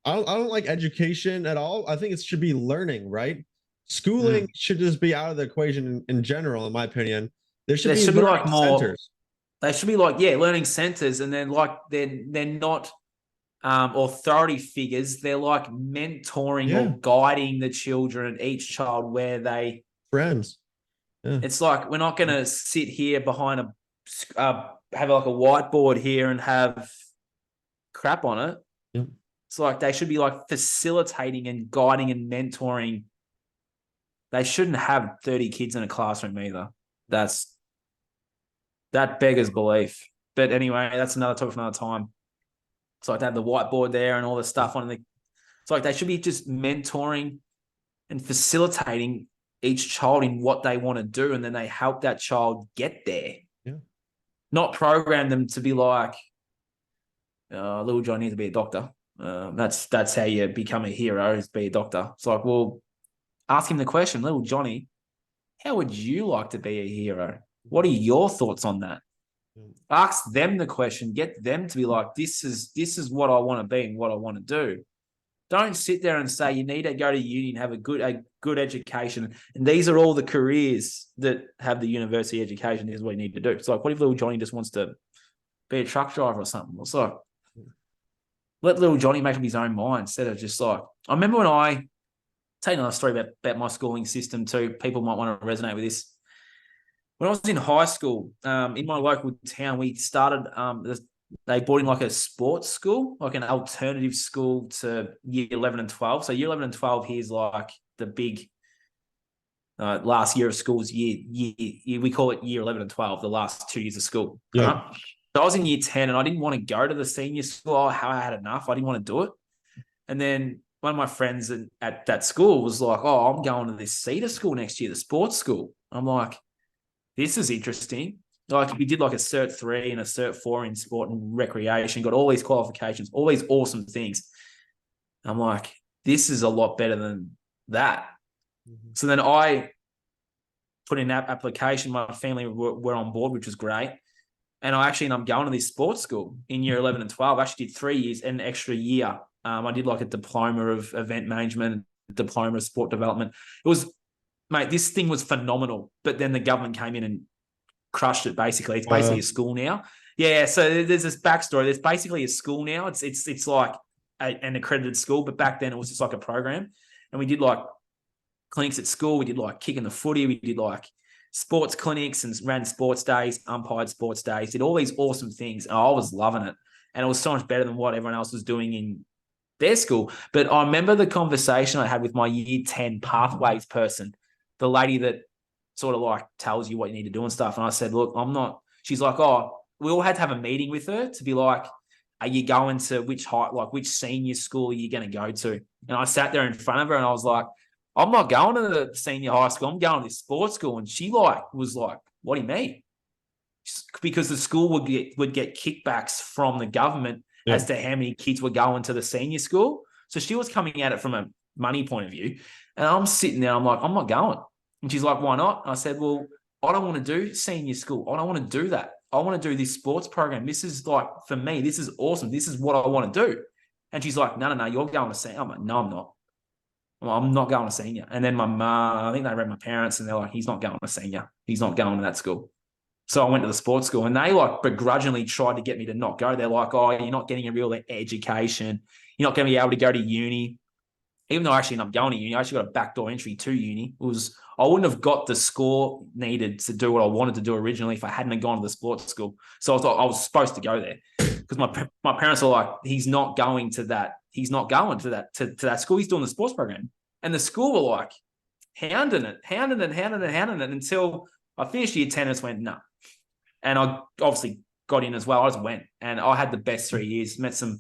I don't like education at all. I think it should be learning, right? Schooling Mm. should just be out of the equation in general, in my opinion. There should There be should be like learning more. centers. They should be like, yeah, learning centers, and then like they're not authority figures. They're like mentoring Yeah. or guiding the children, each child where they. Friends. Yeah. It's like we're not going to sit here behind have like a whiteboard here and have crap on it. Yeah. It's like they should be like facilitating and guiding and mentoring. They shouldn't have 30 kids in a classroom either. That beggars belief. But anyway, that's another topic for another time. It's like they have the whiteboard there and all the stuff on it. It's like they should be just mentoring and facilitating each child in what they want to do, and then they help that child get there. Yeah. Not program them to be like, little John needs to be a doctor. That's how you become a hero, is be a doctor. It's like, well, ask him the question, little Johnny, how would you like to be a hero? What are your thoughts on that? Ask them the question, get them to be like, this is what I want to be and what I want to do. Don't sit there and say you need to go to uni and have a good education. And these are all the careers that have the university education. This is what you need to do. It's like, what if little Johnny just wants to be a truck driver or something? It's like, let little Johnny make up his own mind instead of just like, I remember when I tell you another story about my schooling system too. People might want to resonate with this. When I was in high school, in my local town, we started, they brought in like a sports school, like an alternative school to year 11 and 12. So year 11 and 12 here is like the big last year of school's we call it year 11 and 12, the last 2 years of school. Yeah. Right? So I was in year 10 and I didn't want to go to the senior school. I had enough. I didn't want to do it. And then one of my friends at that school was like, oh, I'm going to this Cedar school next year, the sports school. I'm like, this is interesting. Like we did like a Cert 3 and a Cert 4 in sport and recreation, got all these qualifications, all these awesome things. I'm like, this is a lot better than that. Mm-hmm. So then I put in that application. My family were on board, which was great. And I actually ended up going to this sports school in year 11 and 12. I actually did 3 years and an extra year. I did like a diploma of event management, diploma of sport development. It was, mate, this thing was phenomenal. But then the government came in and crushed it, basically. It's basically a school now. Yeah, so there's this backstory. There's basically a school now. It's like an accredited school, but back then it was just like a program. And we did like clinics at school. We did like kicking the footy. We did like sports clinics and ran sports days, umpired sports days, did all these awesome things. And I was loving it. And it was so much better than what everyone else was doing in their school. But I remember the conversation I had with my year 10 pathways person, the lady that sort of like tells you what you need to do and stuff. And I said, look, I'm not, she's like, oh, we all had to have a meeting with her to be like, are you going to which senior school are you going to go to? And I sat there in front of her and I was like, I'm not going to the senior high school. I'm going to this sports school. And she was like, what do you mean? Because the school would get kickbacks from the government as to how many kids were going to the senior school. So she was coming at it from a money point of view. And I'm sitting there, I'm like, I'm not going. And she's like, why not? And I said, well, I don't want to do senior school. I don't want to do that. I want to do this sports program. This is like, for me, this is awesome. This is what I want to do. And she's like, no, you're going to senior. I'm like, no, I'm not. I'm not going to senior. And then my mom, I think they read my parents and they're like, he's not going to senior. He's not going to that school. So I went to the sports school and they like begrudgingly tried to get me to not go. They're like, oh, you're not getting a real education. You're not going to be able to go to uni. Even though I actually ended up going to uni, I actually got a backdoor entry to uni. I wouldn't have got the score needed to do what I wanted to do originally if I hadn't gone to the sports school. So I thought I was supposed to go there because my parents are like, he's not going to that. He's not going to that school. He's doing the sports program. And the school were like, hounding it until I finished year 10 and just went, no. And I obviously got in as well. I just went, and I had the best 3 years, met some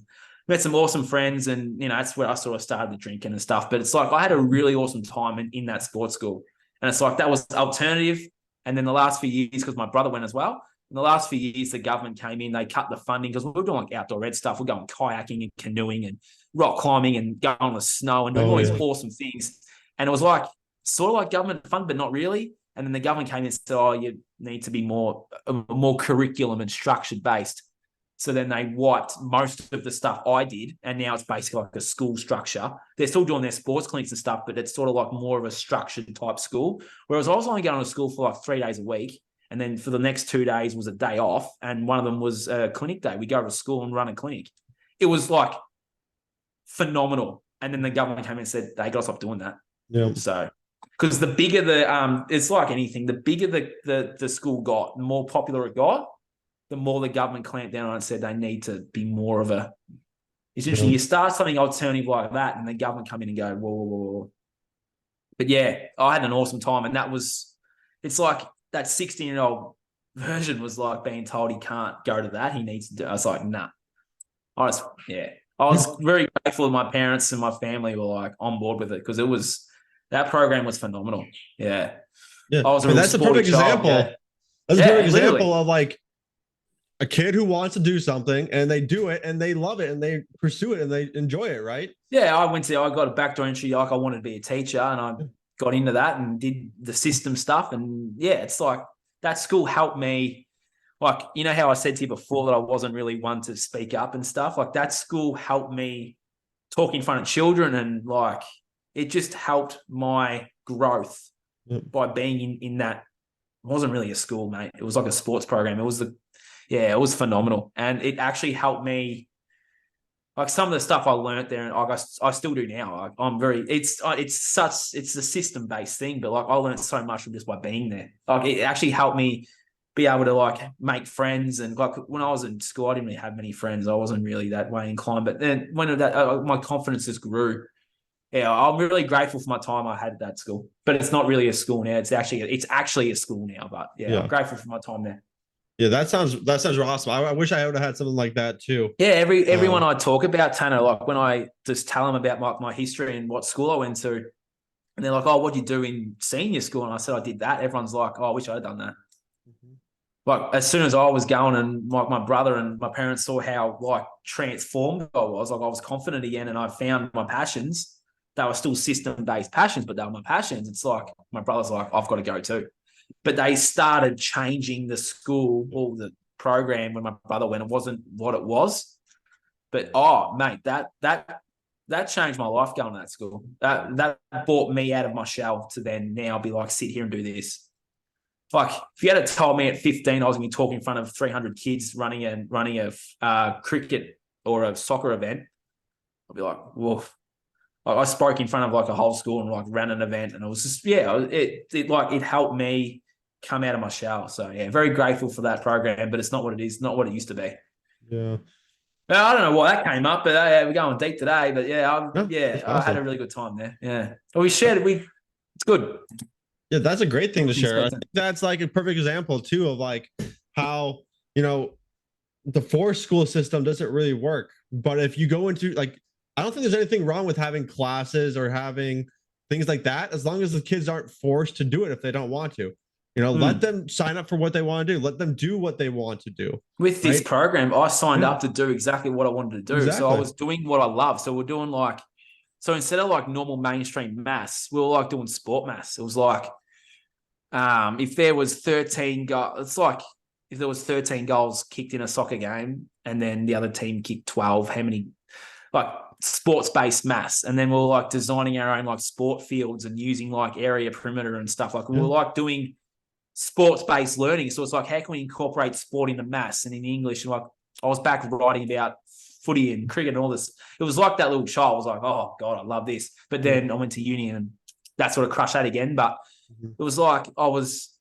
awesome friends, and, that's where I sort of started the drinking and stuff. But it's like I had a really awesome time in that sports school. And it's like that was alternative. And then the last few years, because my brother went as well, in the last few years, the government came in, they cut the funding because we were doing like outdoor ed stuff. We're going kayaking and canoeing and rock climbing and going on the snow and doing all these awesome things. And it was like sort of like government fund, but not really. And then the government came in and said, oh, you need to be more curriculum and structured based. So then they wiped most of the stuff I did, and now it's basically like a school structure. They're still doing their sports clinics and stuff, but it's sort of like more of a structured type school. Whereas I was only going to school for like 3 days a week, and then for the next 2 days was a day off, and one of them was a clinic day. We go to school and run a clinic. It was like phenomenal. And then the government came in and said, they got to stop doing that. Yeah. So, because the bigger it's like anything, the bigger the school got, the more popular it got, the more the government clamped down on it and said they need to be more of a, essentially you start something alternative like that and the government come in and go, whoa, whoa, whoa. But yeah, I had an awesome time. And it's like that 16-year-old version was like being told he can't go to that. He needs to do it. I was like, nah. I was very grateful that my parents and my family were like on board with it, because that program was phenomenal. Yeah. Yeah. That's a perfect example. Yeah. That's a perfect example of like a kid who wants to do something and they do it and they love it and they pursue it and they enjoy it, right? Yeah, I got a backdoor entry, like I wanted to be a teacher, and I got into that and did the system stuff. And yeah, it's like that school helped me. Like, you know how I said to you before that I wasn't really one to speak up and stuff? Like that school helped me talk in front of children, and like it just helped my growth by being in that. It wasn't really a school, mate. It was like a sports program. It was phenomenal. And it actually helped me, like some of the stuff I learned there, and I still do now. Like it's a system-based thing, but like I learned so much from just by being there. Like it actually helped me be able to like make friends. And like when I was in school, I didn't really have many friends. I wasn't really that way inclined. But then when my confidence just grew. Yeah, I'm really grateful for my time I had at that school. But it's not really a school now. It's actually a school now. But yeah, I'm grateful for my time there. Yeah, that sounds awesome. I wish I would have had something like that too. Yeah, everyone I talk about, Tanner, like when I just tell them about my history and what school I went to, and they're like, "Oh, what did you do in senior school?" And I said, "I did that." Everyone's like, "Oh, I wish I had done that." Like as soon as I was going, and like my brother and my parents saw how like transformed I was confident again, and I found my passions. They were still system-based passions, but they were my passions. It's like my brother's like, I've got to go too. But they started changing the school or the program when my brother went. It wasn't what it was. But mate, that changed my life going to that school. That brought me out of my shell to then now be like, sit here and do this. Like if you had told me at 15 I was going to be talking in front of 300 kids running a cricket or a soccer event, I'd be like, woof. I spoke in front of like a whole school and like ran an event, and it was just it helped me come out of my shell. So yeah, very grateful for that program, but it's not what it is, not what it used to be. Yeah. I don't know why that came up, but we're going deep today. But awesome. I had a really good time there. Yeah, we shared it. It's good. Yeah, that's a great thing to share. I think that's like a perfect example too of like how the forced school system doesn't really work. But if you go into like, I don't think there's anything wrong with having classes or having things like that, as long as the kids aren't forced to do it if they don't want to. Let them sign up for what they want to do. Let them do what they want to do. With this program, I signed up to do exactly what I wanted to do. Exactly. So I was doing what I love. So we're doing so instead of like normal mainstream maths, we were like doing sport maths. It was like, if there was 13 goals, it's like if there was 13 goals kicked in a soccer game and then the other team kicked 12, how many, like sports-based maths. And then we were like designing our own like sport fields and using like area perimeter and stuff. Like we were like doing sports-based learning. So it's like, how can we incorporate sport into maths and in English? And like I was back writing about footy and cricket and all this. It was like that little child. I was like, oh God, I love this. But then I went to uni and that sort of crushed that again. But it was like it was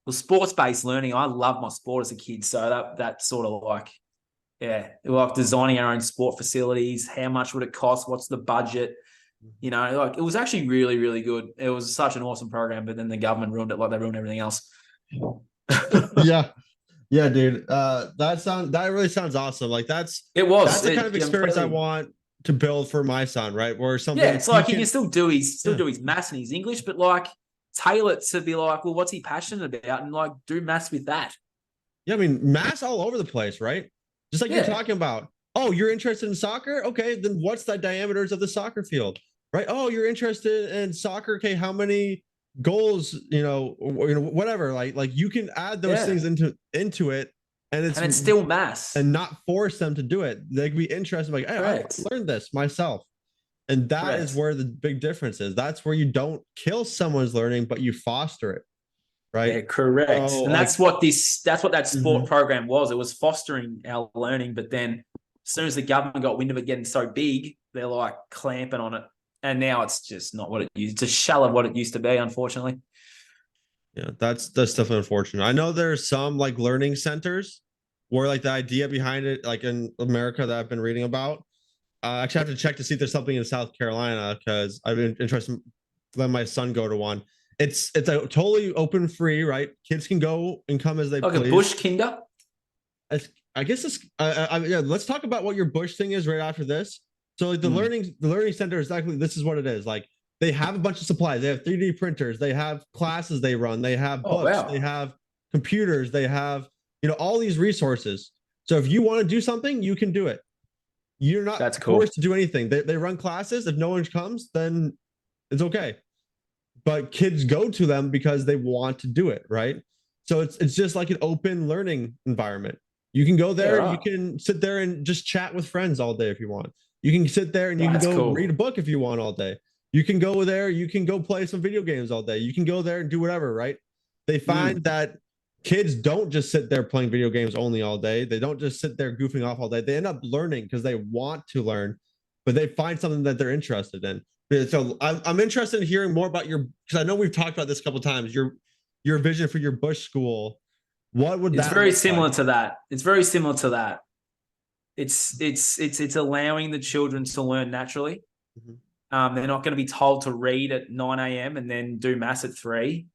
sports-based learning. I loved my sport as a kid. So that sort of like, yeah, like designing our own sport facilities. How much would it cost? What's the budget? You know, like it was actually really, really good. It was such an awesome program, but then the government ruined it like they ruined everything else. Yeah. Yeah, dude. That really sounds awesome. Like It was. that's the kind of I'm experience I totally. want to build for my son, right? Where Yeah, something it's he like he can can still yeah. do his maths and his English, but like tailor it to be like, well, what's he passionate about, and like do maths with that. Yeah, I mean, mass all over the place, right? Just like you're Yeah, talking about. Oh, you're interested in soccer? Okay, then what's the diameters of the soccer field? Right? Oh, you're interested in soccer? Okay, how many goals, whatever. Like you can add those yeah, things into it and and it's still maths. not force them to do it. They can be interested, like, hey, I want Correct. to learn this myself. And that is Correct. where the big difference is. That's where you don't kill someone's learning, but you foster it. Yeah, Right. correct. So And like that's what that sport mhm. program was. It was fostering our learning, but then as soon as the government got wind of it getting so big, they're like clamping on it. And now it's just not what it used. It's a shell of what it used to be, unfortunately. Yeah, that's definitely unfortunate. I know there's some like learning centers where like the idea behind it, like in America that I've been reading about. I actually have to check to see if there's something in South Carolina because I've been interested to let my son go to one. It's a totally open free, right? Kids can go and come as they Like a please. bush kinder. I guess this. Yeah, let's talk about what your Bush thing is right after this. So like Mm. the learning center is exactly this is what it is. Like they have a bunch of supplies. They have 3D printers. They have classes they run. They have Oh, books. They wow. have computers. They have all these resources. So if you want to do something, you can do it. You're not That's cool. forced to do anything. They run classes. If no one comes, then it's okay. But kids go to them because they want to do it, right? So it's just like an open learning environment. You can go Yeah, there, you right. can sit there and just chat with friends all day if you want. You can sit there and you can That's go read a cool. book if you want all day. You can go there, you can go play some video games all day. You can go there and do whatever, right? They find Mm. that kids don't just sit there playing video games only all day. They don't just sit there goofing off all day. They end up learning because they want to learn, but they find something that they're interested in. So I'm interested in hearing more about your because I know we've talked about this a couple of times. Your vision for your Bush school. What would It's that very look like? similar to that. It's very similar to that. It's allowing the children to learn naturally. Mhm. They're not going to be told to read at 9 a.m. and then do maths at 3.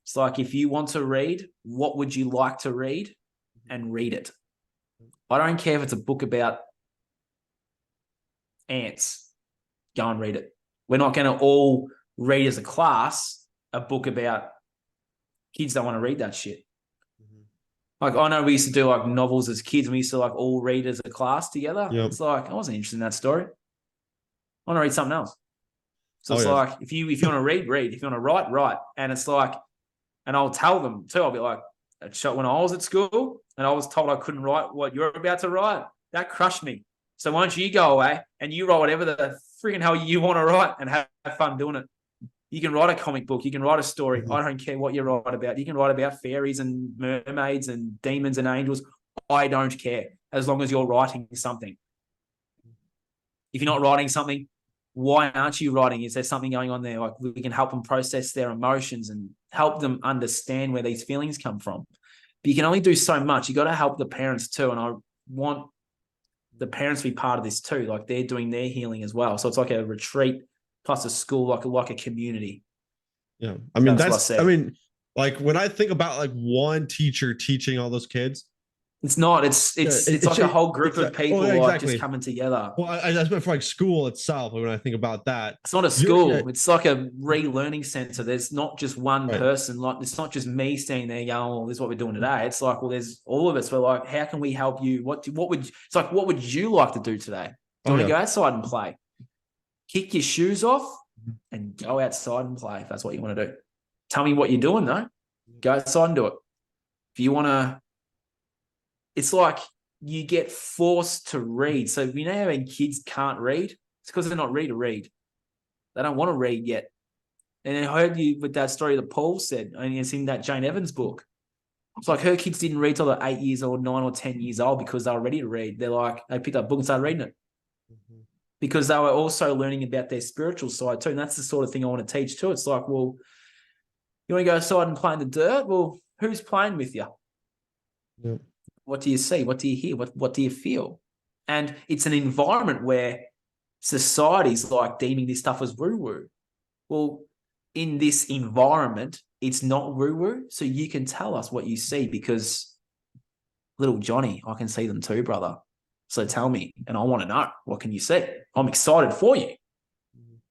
It's like if you want to read, what would you like to read? And read it. I don't care if it's a book about ants. Go and read it. We're not going to all read as a class a book about kids don't want to read that shit. Like I know we used to do like novels as kids and we used to like all read as a class together. Yep. It's like I wasn't interested in that story. I want to read something else. So Oh it's yeah. like if you want to read, read. If you want to write, write. And it's like, and I'll tell them too. I'll be like, when I was at school and I was told I couldn't write what you're about to write, that crushed me. So why don't you go away and you write whatever the freaking hell you want to write and have fun doing it. You can write a comic book. You can write a story. Mhm. I don't care what you write about. You can write about fairies and mermaids and demons and angels. I don't care as long as you're writing something. If you're not writing something, why aren't you writing? Is there something going on there? Like we can help them process their emotions and help them understand where these feelings come from. But you can only do so much. You got to help the parents too. And I want the parents to be part of this too. Like they're doing their healing as well. So it's like a retreat plus a school, like a community. Yeah. I mean, That's what I said. like when I think about like one teacher teaching all those kids, It's not. It's yeah, it's it's like a whole group of oh people yeah, like just exactly. coming together. Well, I that's meant for like school itself. Like, when I think about that, It's not a yeah, school. It's like a relearning center. There's not just one right. person. Like it's not just me standing there going, "Oh, this is what we're doing today." It's like, well, there's all of us. We're like, how can we help you? What would it's like? What would you like to do today? Do Oh you want to yeah. go outside and play? Kick your shoes off and go outside and play if that's what you want to do. Tell me what you're doing though. Go outside and do it. If you want to, it's like you get forced to read. So you know how when kids can't read, it's because they're not ready to read. They don't want to read yet. And I heard you with that story that Paul said, and it's in that Jane Evans book. It's like her kids didn't read till they're 8 years old, 9 or 10 years old because they were ready to read. They're like, they picked up a book and started reading it because they were also learning about their spiritual side too. And that's the sort of thing I want to teach too. It's like, well, you want to go outside and play in the dirt? Well, who's playing with you? Yeah. What do you see? What do you hear? What do you feel? And it's an environment where society's like deeming this stuff as woo-woo. Well, in this environment, it's not woo-woo. So you can tell us what you see, because little Johnny, I can see them too, brother. So tell me, and I want to know, what can you see? I'm excited for you.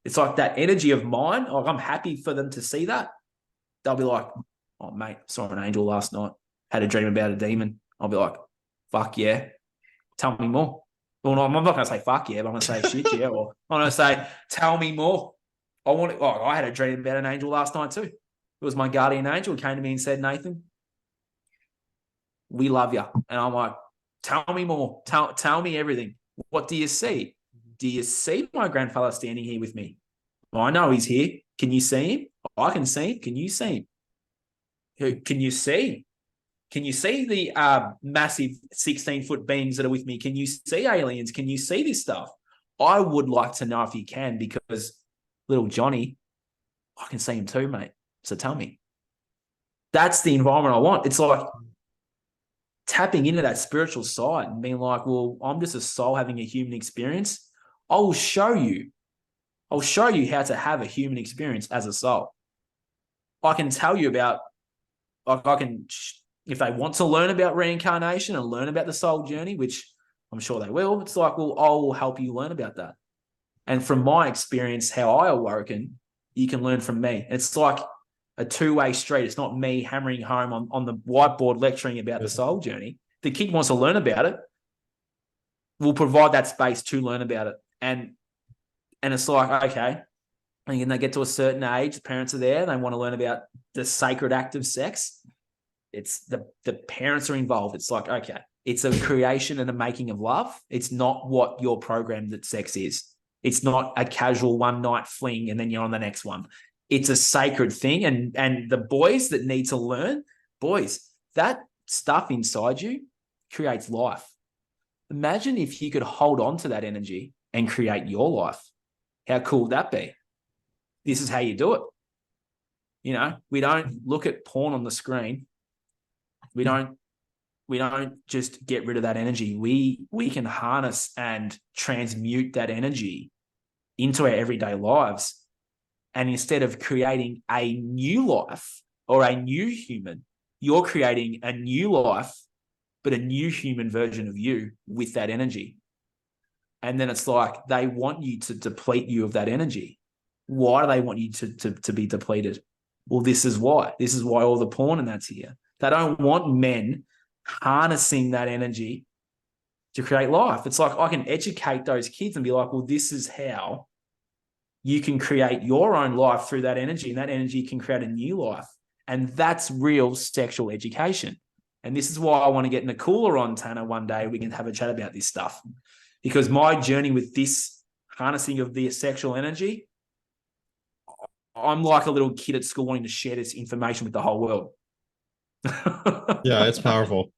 It's like that energy of mine. Like, I'm happy for them to see that. They'll be like, oh, mate, saw an angel last night. Had a dream about a demon. I'll be like, fuck yeah. Tell me more. Well, no, I'm not going to say fuck yeah, but I'm going to say shit yeah. Or I'm going to say, tell me more. I had a dream about an angel last night too. It was my guardian angel. He came to me and said, Nathan, we love you. And I'm like, tell me more. Tell me everything. What do you see? Do you see my grandfather standing here with me? I know he's here. Can you see him? I can see him. Can you see him? Can you see? Can you see the massive 16-foot beings that are with me? Can you see aliens? Can you see this stuff? I would like to know if you can, because little Johnny, I can see him too, mate. So tell me. That's the environment I want. It's like tapping into that spiritual side and being like, well, I'm just a soul having a human experience. I'll show you how to have a human experience as a soul. I can tell you about, if they want to learn about reincarnation and learn about the soul journey, which I'm sure they will, it's like, well, I'll help you learn about that. And from my experience, how I awoken, you can learn from me. It's like a two-way street. It's not me hammering home on the whiteboard lecturing about the soul journey. The kid wants to learn about it. We'll provide that space to learn about it. And it's like, okay, and then they get to a certain age, the parents are there, they want to learn about the sacred act of sex. It's the parents are involved. It's like, okay, it's a creation and a making of love. It's not what you're programmed that sex is. It's not a casual one-night fling and then you're on the next one. It's a sacred thing. And the boys that need to learn, boys, that stuff inside you creates life. Imagine if you could hold on to that energy and create your life. How cool would that be? This is how you do it. You know, we don't look at porn on the screen. We don't just get rid of that energy. We can harness and transmute that energy into our everyday lives. And instead of creating a new life or a new human, you're creating a new life, but a new human version of you with that energy. And then it's like they want you to deplete you of that energy. Why do they want you to be depleted? Well, this is why. This is why all the porn and that's here. They don't want men harnessing that energy to create life. It's like I can educate those kids and be like, well, this is how you can create your own life through that energy, and that energy can create a new life. And that's real sexual education. And this is why I want to get Nicola on, Tanner, one day. We can have a chat about this stuff. Because my journey with this harnessing of the sexual energy, I'm like a little kid at school wanting to share this information with the whole world. Yeah, it's powerful.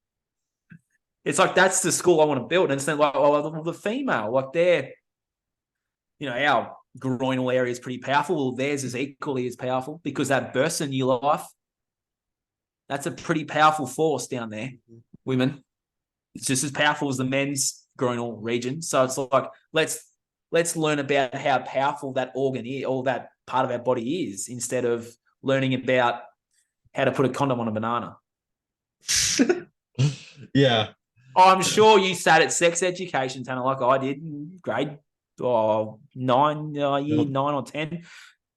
It's like, that's the school I want to build. And it's like, oh, the female, like they're, you know, our groinal area is pretty powerful. Well, theirs is equally as powerful, because that bursts in your life. That's a pretty powerful force down there, women. It's just as powerful as the men's groinal region. So it's like, let's learn about how powerful that organ is, or that part of our body is, instead of learning about how to put a condom on a banana. Yeah. I'm sure you sat at sex education, Tanner, like I did in grade 9 or 10,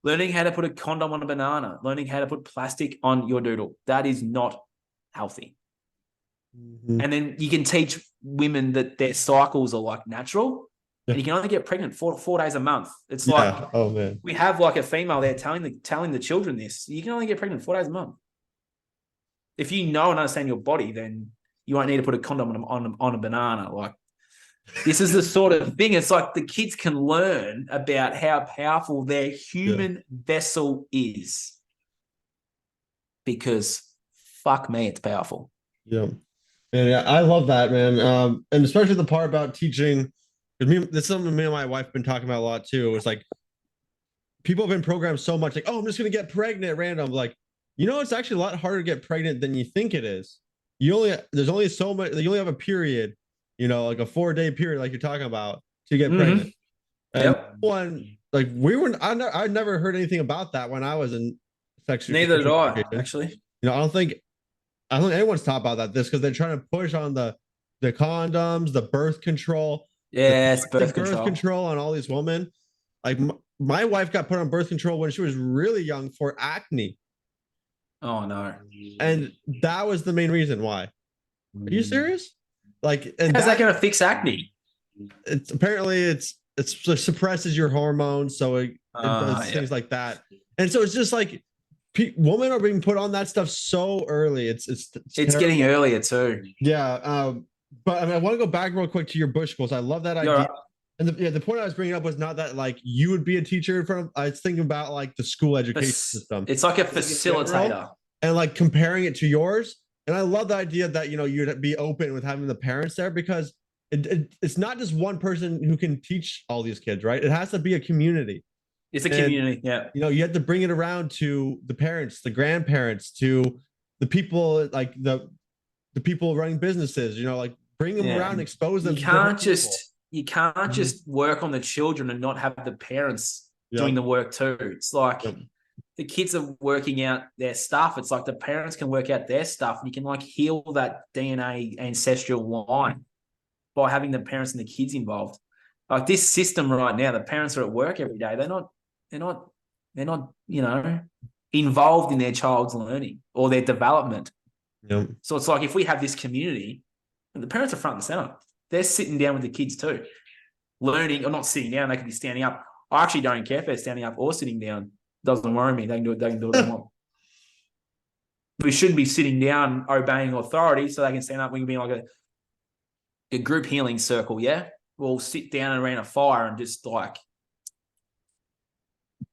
learning how to put a condom on a banana, learning how to put plastic on your doodle. That is not healthy. Mm-hmm. And then you can teach women that their cycles are like natural. Yeah. And you can only get pregnant 4 days a month. It's like, oh man, we have like a female there telling the children this. You can only get pregnant 4 days a month. If you know and understand your body, then you won't need to put a condom on a banana. Like, this is the sort of thing. It's like the kids can learn about how powerful their human vessel is, because fuck me, it's powerful. Yeah. And yeah, I love that, man. And especially the part about teaching. This is something me and my wife have been talking about a lot too. It's like people have been programmed so much, like, oh, I'm just gonna get pregnant at random. Like, you know, it's actually a lot harder to get pregnant than you think it is. There's only so much. You only have a period, you know, like a 4-day period, like you're talking about, to get pregnant. And Yep. one like we were, I never heard anything about that when I was in Neither did sexual I, education. actually. I don't think anyone's taught about that. This because they're trying to push on the condoms, the birth control, the Yeah, it's birth toxic birth control. control on all these women. Like my wife got put on birth control when she was really young for acne, Oh no. and that was the main reason why. Are you serious? Like, and How's that that going to fix acne? it's apparently it suppresses your hormones, so it does Yeah. things like that. And so it's just like women are being put on that stuff so early. It's It's getting terrible. earlier too. Yeah. But I mean, I want to go back real quick to your bush goals. I love that You're idea. And the point I was bringing up was not that like you would be a teacher in front of. I was thinking about like the school education system. It's like a Like, in general, facilitator. and like comparing it to yours. And I love the idea that you'd be open with having the parents there because it's not just one person who can teach all these kids, right? It has to be a community. It's a And community. Yeah. you have to bring it around to the parents, the grandparents, to the people like the people running businesses, like bring them Yeah. around and expose them You to can't different people. you can't Mhm. just work on the children and not have the parents doing Yep. the work too. It's like Yep. the kids are working out their stuff. It's like the parents can work out their stuff, and you can like heal that DNA ancestral line by having the parents and the kids involved. Like this system right now, the parents are at work every day. They're not involved in their child's learning or their development. Yep. So it's like if we have this community, and the parents are front and center, they're sitting down with the kids too, learning, or not sitting down. They could be standing up. I actually don't care if they're standing up or sitting down. Doesn't worry me. They can do it. They can do what they want. We shouldn't be sitting down obeying authority, so they can stand up. We can be like a group healing circle. Yeah, we'll sit down around a fire and just like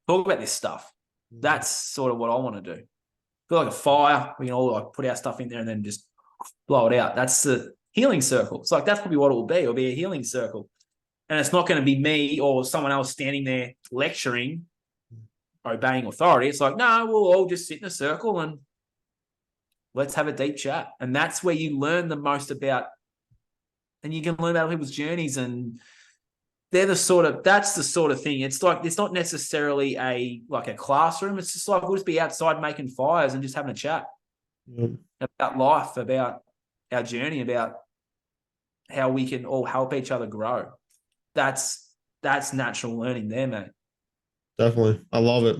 talk about this stuff. That's sort of what I want to do. Feel like a fire. We can all like put our stuff in there and then just blow it out. That's the healing circle. It's like that's probably what it will be. It'll be a healing circle. And it's not going to be me or someone else standing there lecturing, obeying authority. It's like, no, we'll all just sit in a circle and let's have a deep chat. And that's where you learn the most about, and you can learn about people's journeys. And that's the sort of thing. It's like, it's not necessarily a classroom. It's just like, we'll just be outside making fires and just having a chat about life, about our journey, about how we can all help each other grow. That's natural learning there, mate. Definitely. I love it.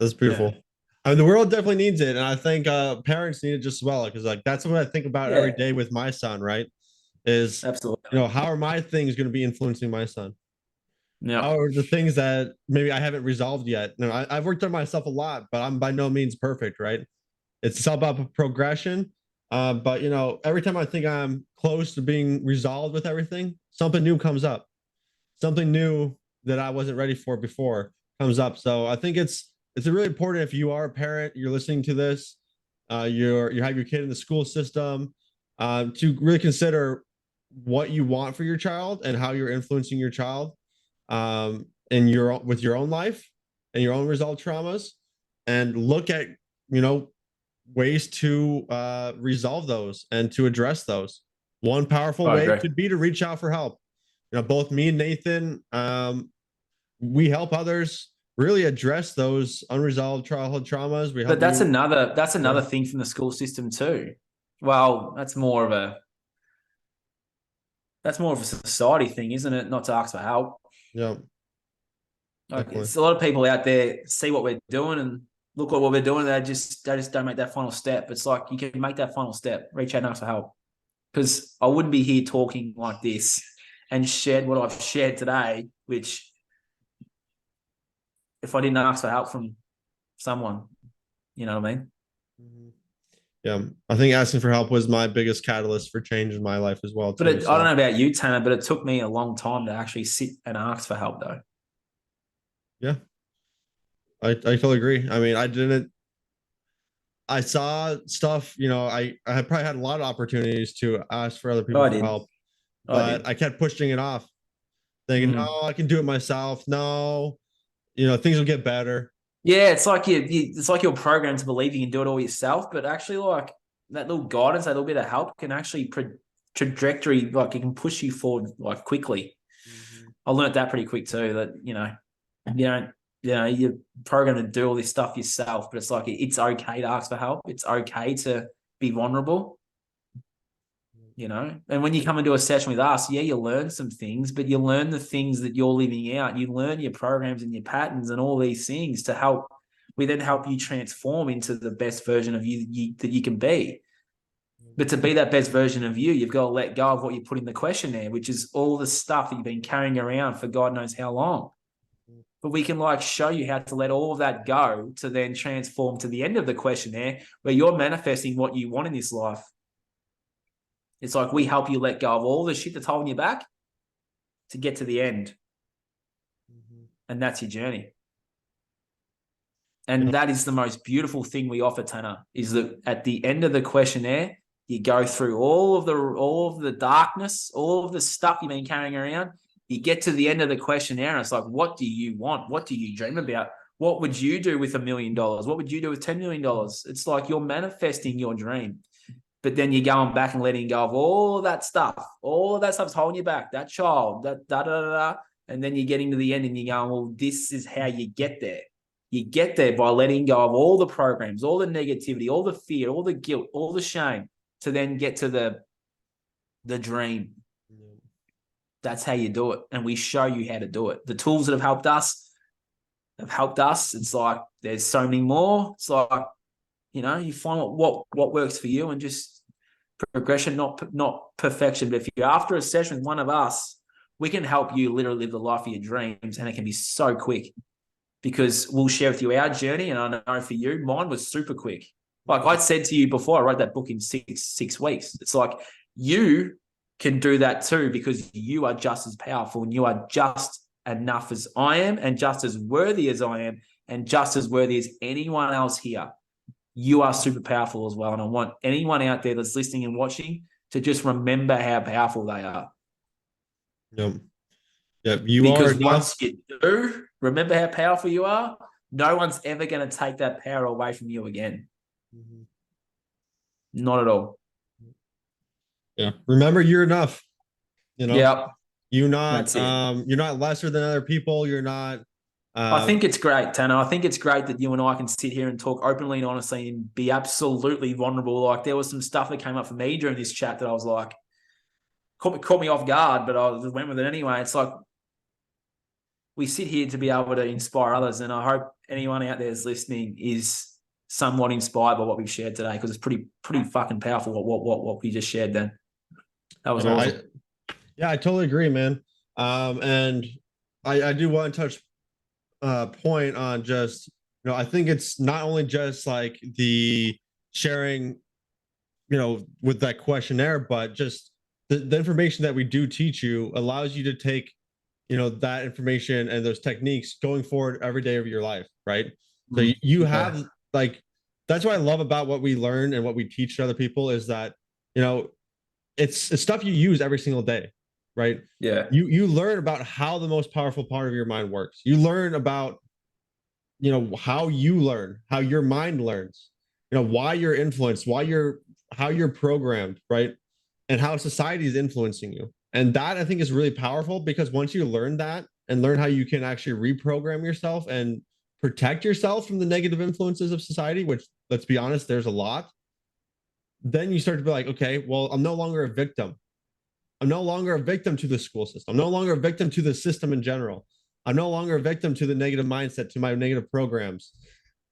That's beautiful. Yeah. I mean, the world definitely needs it. And I think parents need it just as well. Because like that's what I think about every day with my son, right? Is absolutely. How are my things going to be influencing my son? Yeah. How are the things that maybe I haven't resolved yet? I've worked on myself a lot, but I'm by no means perfect, right? It's all about progression. But every time I think I'm close to being resolved with everything, something new comes up. Something new that I wasn't ready for before comes up. So I think it's really important if you are a parent, you're listening to this, you have your kid in the school system, to really consider what you want for your child and how you're influencing your child with your own life and your own resolved traumas, and look at ways to resolve those and to address those. One powerful way could be to reach out for help. Both me and Nathan, we help others really address those unresolved childhood traumas. But that's another thing from the school system too. Well, that's more of a society thing, isn't it? Not to ask for help. Yeah. Like, it's a lot of people out there see what we're doing and look at what we're doing. They just don't make that final step. It's like, you can make that final step, reach out and ask for help. Because I wouldn't be here talking like this and shared what I've shared today, which if I didn't ask for help from someone, you know what I mean? Yeah, I think asking for help was my biggest catalyst for change in my life as well. But I don't know about you, Tanner, but it took me a long time to actually sit and ask for help, though. Yeah, I totally agree. I mean, I saw stuff, I probably had a lot of opportunities to ask for other people for help, but I kept pushing it off, thinking, no, I can do it myself. No, things will get better. Yeah, it's like you're programmed to believe you can do it all yourself, but actually, like, that little guidance, that little bit of help can actually trajectory, like, it can push you forward like quickly. I learned that pretty quick too, that, you don't, you're programmed to do all this stuff yourself, but it's like, it's okay to ask for help. It's okay to be vulnerable, and when you come into a session with us, yeah, you learn some things, but you learn the things that you're living out. You learn your programs and your patterns and all these things to help. We then help you transform into the best version of you that you can be. But to be that best version of you, you've got to let go of what you put in the questionnaire, which is all the stuff that you've been carrying around for God knows how long. But we can show you how to let all of that go to then transform to the end of the questionnaire where you're manifesting what you want in this life. It's like we help you let go of all the shit that's holding you back to get to the end. And that's your journey. And that is the most beautiful thing we offer, Tanner, is that at the end of the questionnaire, you go through all of the darkness, all of the stuff you've been carrying around. You get to the end of the questionnaire and it's like, what do you want? What do you dream about? What would you do with $1 million? What would you do with $10 million? It's like you're manifesting your dream. But then you're going back and letting go of all of that stuff. All of that stuff's holding you back. That child, that da-da-da-da. And then you're getting to the end and you're going, well, this is how you get there. You get there by letting go of all the programs, all the negativity, all the fear, all the guilt, all the shame, to then get to the dream. That's how you do it. And we show you how to do it. The tools that have helped us. It's like there's so many more. It's like, you find what works for you and just progression, not perfection. But if you're after a session with one of us, we can help you literally live the life of your dreams, and it can be so quick because we'll share with you our journey. And I know for you, mine was super quick. Like I said to you before, I wrote that book in six weeks. It's like you can do that too because you are just as powerful and you are just enough as I am and just as worthy as I am and just as worthy as anyone else here. You are super powerful as well. And I want anyone out there that's listening and watching to just remember how powerful they are. Yep. Yep. You because are once you do remember how powerful you are, no one's ever going to take that power away from you again. Not at all. Yeah. Remember, you're enough. Yeah. You're not lesser than other people. You're not. I think it's great, Tanner. I think it's great that you and I can sit here and talk openly and honestly and be absolutely vulnerable. Like there was some stuff that came up for me during this chat that I was like, caught me off guard, but I went with it anyway. It's like we sit here to be able to inspire others, and I hope anyone out there is listening is somewhat inspired by what we've shared today because it's pretty fucking powerful what we just shared. Then that was awesome. I totally agree, man. And I do want to touch point on just I think it's not only just like the sharing with that questionnaire, but just the information that we do teach you allows you to take that information and those techniques going forward every day of your life, right? So you have that's what I love about what we learn and what we teach to other people is that it's stuff you use every single day, right? Yeah. You learn about how the most powerful part of your mind works. You learn about how you learn, how your mind learns, why you're influenced, how you're programmed, right? And how society is influencing you. And that I think is really powerful because once you learn that and learn how you can actually reprogram yourself and protect yourself from the negative influences of society, which let's be honest, there's a lot, then you start to be like, okay, well, I'm no longer a victim. I'm no longer a victim to the school system. I'm no longer a victim to the system in general. I'm no longer a victim to the negative mindset, to my negative programs.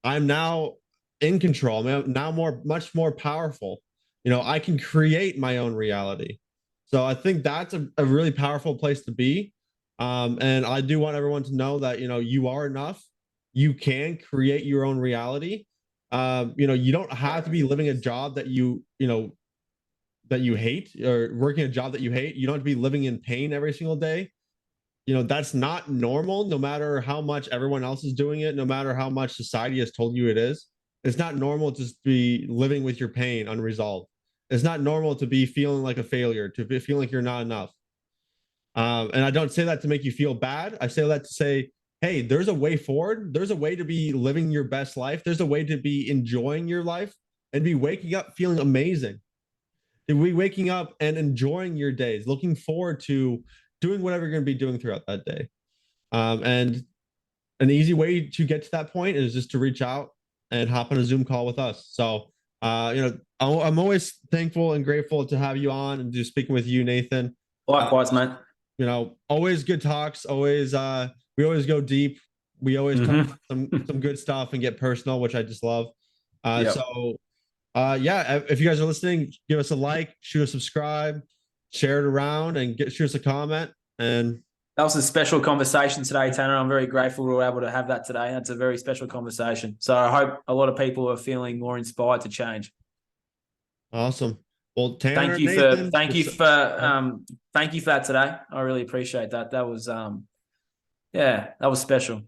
I'm now in control. I'm now much more powerful. I can create my own reality. So I think that's a really powerful place to be. And I do want everyone to know that, you are enough. You can create your own reality. You don't have to be living a job that that you hate or working a job that you hate. You don't have to be living in pain every single day. That's not normal, no matter how much everyone else is doing it, no matter how much society has told you it is. It's not normal to just be living with your pain unresolved. It's not normal to be feeling like a failure, to be feeling like you're not enough. And I don't say that to make you feel bad. I say that to say, hey, there's a way forward. There's a way to be living your best life. There's a way to be enjoying your life and be waking up feeling amazing. To be waking up and enjoying your days, looking forward to doing whatever you're going to be doing throughout that day. And an easy way to get to that point is just to reach out and hop on a Zoom call with us. So, I'm always thankful and grateful to have you on and just speaking with you, Nathan. Likewise, mate. Always good talks. Always, we always go deep. We always talk some good stuff and get personal, which I just love. Yep. So, if you guys are listening, give us a like, shoot a subscribe, share it around, and shoot us a comment. And that was a special conversation today, Tanner. I'm very grateful we were able to have that today. That's a very special conversation. So I hope a lot of people are feeling more inspired to change. Awesome. Well, Tanner, thank you Nathan, for that today. I really appreciate that. That was that was special.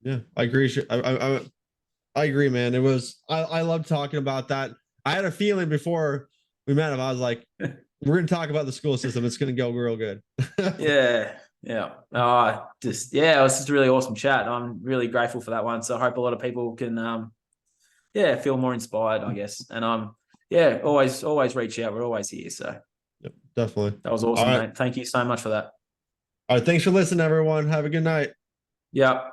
Yeah, I agree. I agree, man. It was I love talking about that. I had a feeling before we met him. I was like, we're gonna talk about the school system. It's gonna go real good. Yeah. It was just a really awesome chat. I'm really grateful for that one. So I hope a lot of people can feel more inspired, I guess. And always reach out. We're always here. So yep, definitely. That was awesome, mate. Thank you so much for that. All right, thanks for listening, everyone. Have a good night. Yeah.